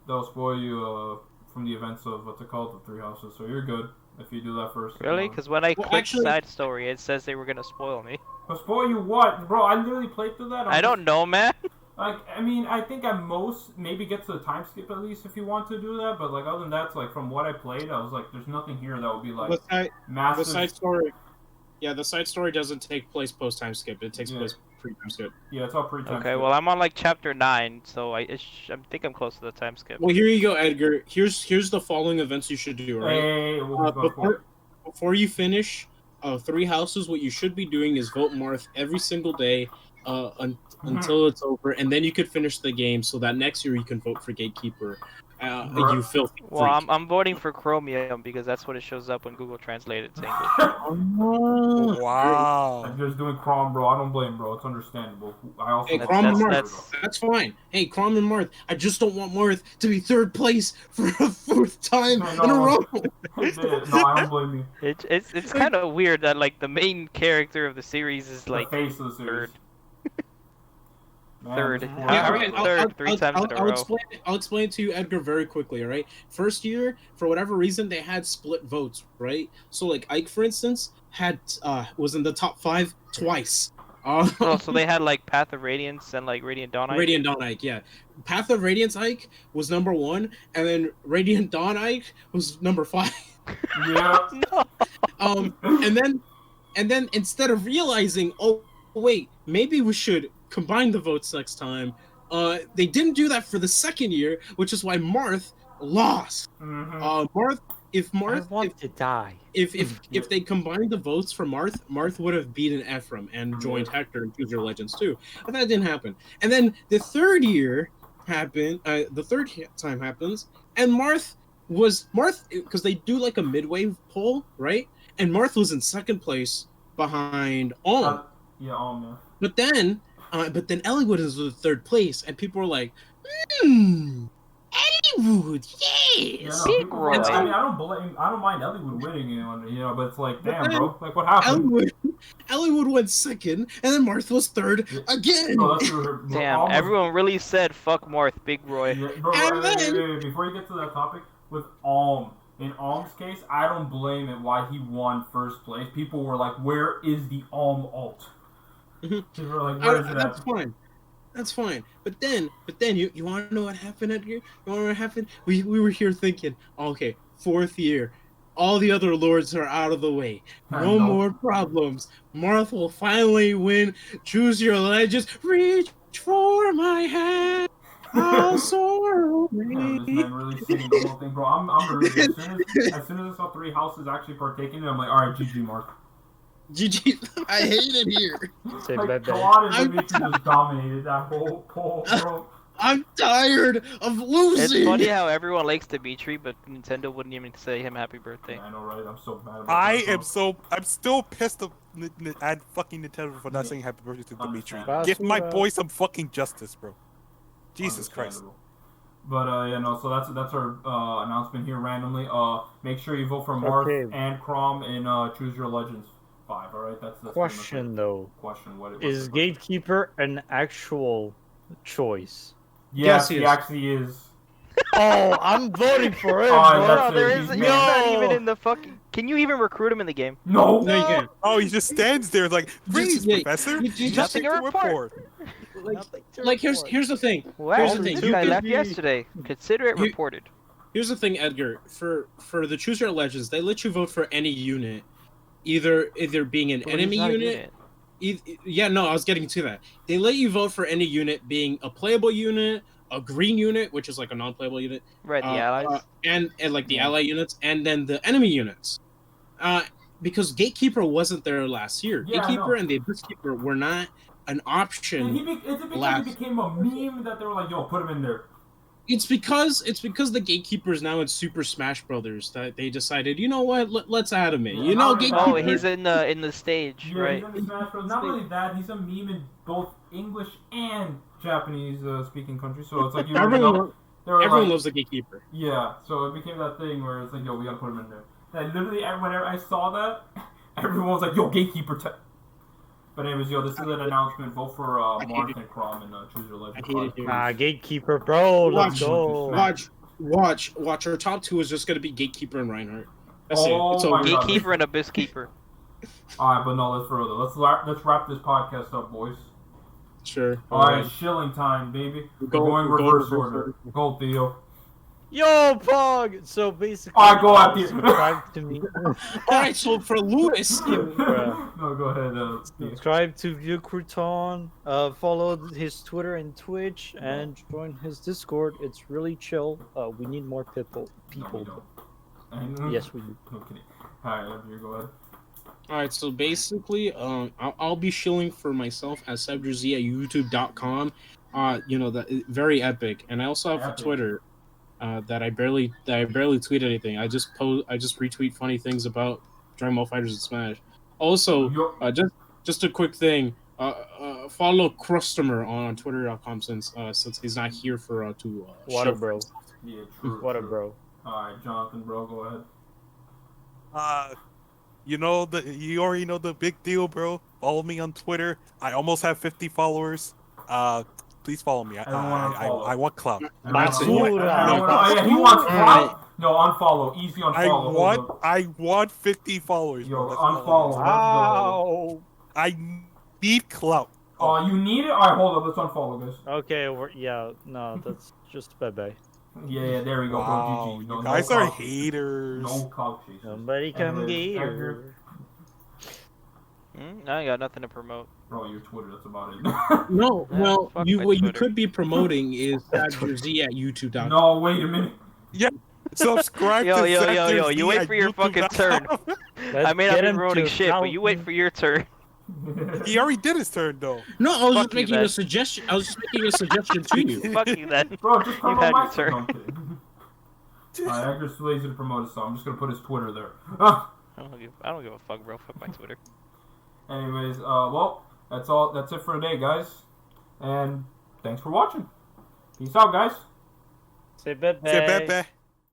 That'll spoil you, from the events of what's it called, the Three Houses. So you're good if you do that first. Really? Because when I Well, click actually- side story, it says they were gonna spoil me. But spoil you what, bro? I literally played through that. I don't know, man. Like, I mean, I think at most maybe get to the time skip at least if you want to do that. But like other than that, like from what I played, I was like, there's nothing here that would be like The massive. side story. Yeah, the side story doesn't take place post time skip. It takes Yeah. place pre time skip. Yeah, it's all pre-time. Okay, skip. well I'm on like chapter 9, so I think I'm close to the time skip. Well, here you go, Edgar. Here's the following events you should do. Right. Hey, what was going for? Before you finish Three Houses, what you should be doing is vote Marth every single day until it's over, and then you could finish the game so that next year you can vote for Gatekeeper. You filthy freak. Well, I'm voting for Chromium because that's what it shows up when Google Translate it to English. Oh, Wow. I'm just doing Crom, bro. I don't blame, bro. It's understandable. I also Hey, That's- Crom and that's- Marth, that's fine. Hey, Crom and Marth, I just don't want Marth to be third place for a fourth time I in a know. row. No, I don't blame you. It's kind of weird that like the main character of the series is The like face of the series. third. Man, Third. this is Yeah, wild. okay. Third, three times in a row. I'll explain to you, Edgar, very quickly. All right. First year, for whatever reason, they had split votes. Right. So, like Ike, for instance, had was in the top 5 twice. Oh, so they had like Path of Radiance and like Radiant Dawn. Radiant Dawn Ike, yeah. Path of Radiance Ike was number 1, and then Radiant Dawn Ike was number 5. Yeah. No. And then instead of realizing, oh wait, maybe we should combine the votes next time, they didn't do that for the second year, which is why Marth lost. Mhm. If I Marth, want to die. if they combined the votes for Marth would have beaten Ephraim and joined Hector and Choose Your Legends too. But that didn't happen. And then the third year happened. The third time happens, and Marth because they do like a midway poll, right? And Marth was in second place behind Alm. Yeah, yeah. But then Elliewood is in third place, and people were like, Elliewood, Yeah, yes. no, Big people, Roy. I mean, I don't mind Elliewood winning, you know, but it's like, But damn, then- bro, like what happened? Elliewood went second, and then Marth was third Yeah. again. No, that's bro, Damn, almost- everyone really said fuck Marth, Big Roy. Yeah, bro, And wait, before you get to that topic, with Alm, in Alm's case, I don't blame it why he won first place. People were like, where is the Alm alt? Mhm. People were like, where is it That's at? fine. That's fine. But then you want to know what happened, Edgar? You want to know what happened? We were here thinking, okay, 4th year, all the other lords are out of the way. I No know. more problems. Marth will finally win. Choose your legends. Reach for my hand. I'll soar Yeah, away. this man really singing the whole thing, bro. I'm really, as soon as I saw Three Houses actually partaking in it, I'm like, alright, GG, Mark. GG. I hate it here. Say Like, bye-bye. Kalad and I'm Dimitri just dominated that whole poll, bro. I'm tired of losing. It's funny how everyone likes Dimitri, but Nintendo wouldn't even say him happy birthday. I know, right? I'm so mad about I that, bro. I'm still pissed at fucking Nintendo for not saying happy birthday to Dimitri. Understandable. Give my Basura. boy some fucking justice, bro. Jesus Christ. Understandable. But yeah, no. So that's our announcement here randomly. Make sure you vote for Marth Okay. and Crom in Choose Your Legends 5. All right, that's Question though, Question. What is Gatekeeper an actual choice? Yes, Yes, he he is. actually is. Oh, I'm voting for him. Oh, bro. that's No, there it. is. He's He's not no. even in the fucking. Can you even recruit him in the game? No. No, you can't. Oh, he just stands there like, please, yeah, Professor, you just- nothing to Nothing to report. Like here's the thing. Wow, Here's the thing. this You guy could left be- yesterday. Consider it You- reported. Here's the thing, Edgar. For the Choose Your Legends, they let you vote for any unit, either being an But he's enemy not a unit. Yeah, no, I was getting to that. They let you vote for any unit being a playable unit, a green unit, which is like a non-playable unit, Right, the allies. and like the ally units, and then the enemy units. Because Gatekeeper wasn't there last year. Yeah, I Gatekeeper know. and the Abyss Keeper were not an And option. it became a meme that they were like, yo, put him in there. It's because the Gatekeeper is now in Super Smash Brothers that they decided, you know what, let's add him in. Yeah, You know, how- Gatekeeper. Oh, he's in the stage, Yeah, right? he's in the Smash Bros. Not only that, he's a meme in both English and Japanese speaking countries. So it's like you already Everyone, know. They were everyone like, loves the Gatekeeper. yeah. So it became that thing where it's like, yo, we gotta put him in there. And literally, whenever I saw that, everyone was like, yo, Gatekeeper. But anyways, yo, this is an announcement. Vote for Marth and Crom and Choose Your Legend. I hate it here. Ah, Gatekeeper, bro. Let's Watch, go. Watch, watch. Our top 2 is just gonna be Gatekeeper and Reinhardt. That's Oh it. It's my over. God. Gatekeeper and Abyss Keeper. All right, but no, let's further. Let's wrap this podcast up, boys. Sure. All right, Shilling time, baby. We're going reverse order. Go, Theo. Yo, Pog! So basically, Alright, go out there. subscribe to me. Alright, so for Lewis, No, go ahead. Theo. Subscribe to VieuxCrouton. Follow his Twitter and Twitch, and join his Discord. It's really chill. We need more people. No, we don't. Yes, we do. No kidding. Alright, you go ahead. Alright, so basically, I'll be shilling for myself as SabdierZ at youtube.com. You know, that very epic. And I also have a Twitter. That I barely tweet anything. I just retweet funny things about Dragon Ball FighterZ and Smash. Also, just a quick thing. Follow Crustumer on Twitter.com since he's not here for What a bro. Yeah, true. What a bro. Alright, Jonathan, bro, go ahead. You already know the big deal, bro. Follow me on Twitter. I almost have 50 followers. Please follow me. I want clout. He wants clout. No, unfollow. Easy unfollow. I want 50 followers. Yo, bro. unfollow. Wow. I need clout. Oh, you need it? Alright, hold up. Let's unfollow, guys. Okay, no, that's just bye-bye. Yeah, there we go, Wow, bro. GG. you guys are haters. No clout chasers. Somebody come Anyways, get Edgar. her. I got nothing to promote. Bro, your Twitter, that's about it. No, Yeah, well, fuck my what you Twitter. could be promoting is SabdierZ at youtube.com. No, wait a minute. Subscribe Yo, to yo, SabdierZ you wait at for your fucking turn. Let's I may not get be him promoting to shit, but you wait for your turn. He already did his turn though. No, I was Fuck just you, making then. a suggestion. I was just making a suggestion to you. Fuck you then. Bro, just You promote had my your turn. No, I'm kidding. Alright, Edgar's too lazy to promote it, so I'm just gonna put his Twitter there. I don't give a fuck, bro. Fuck my Twitter. Anyways, well, that's all. That's it for today, guys. And thanks for watching. Peace out, guys. Say bye-bye. Say bye-bye.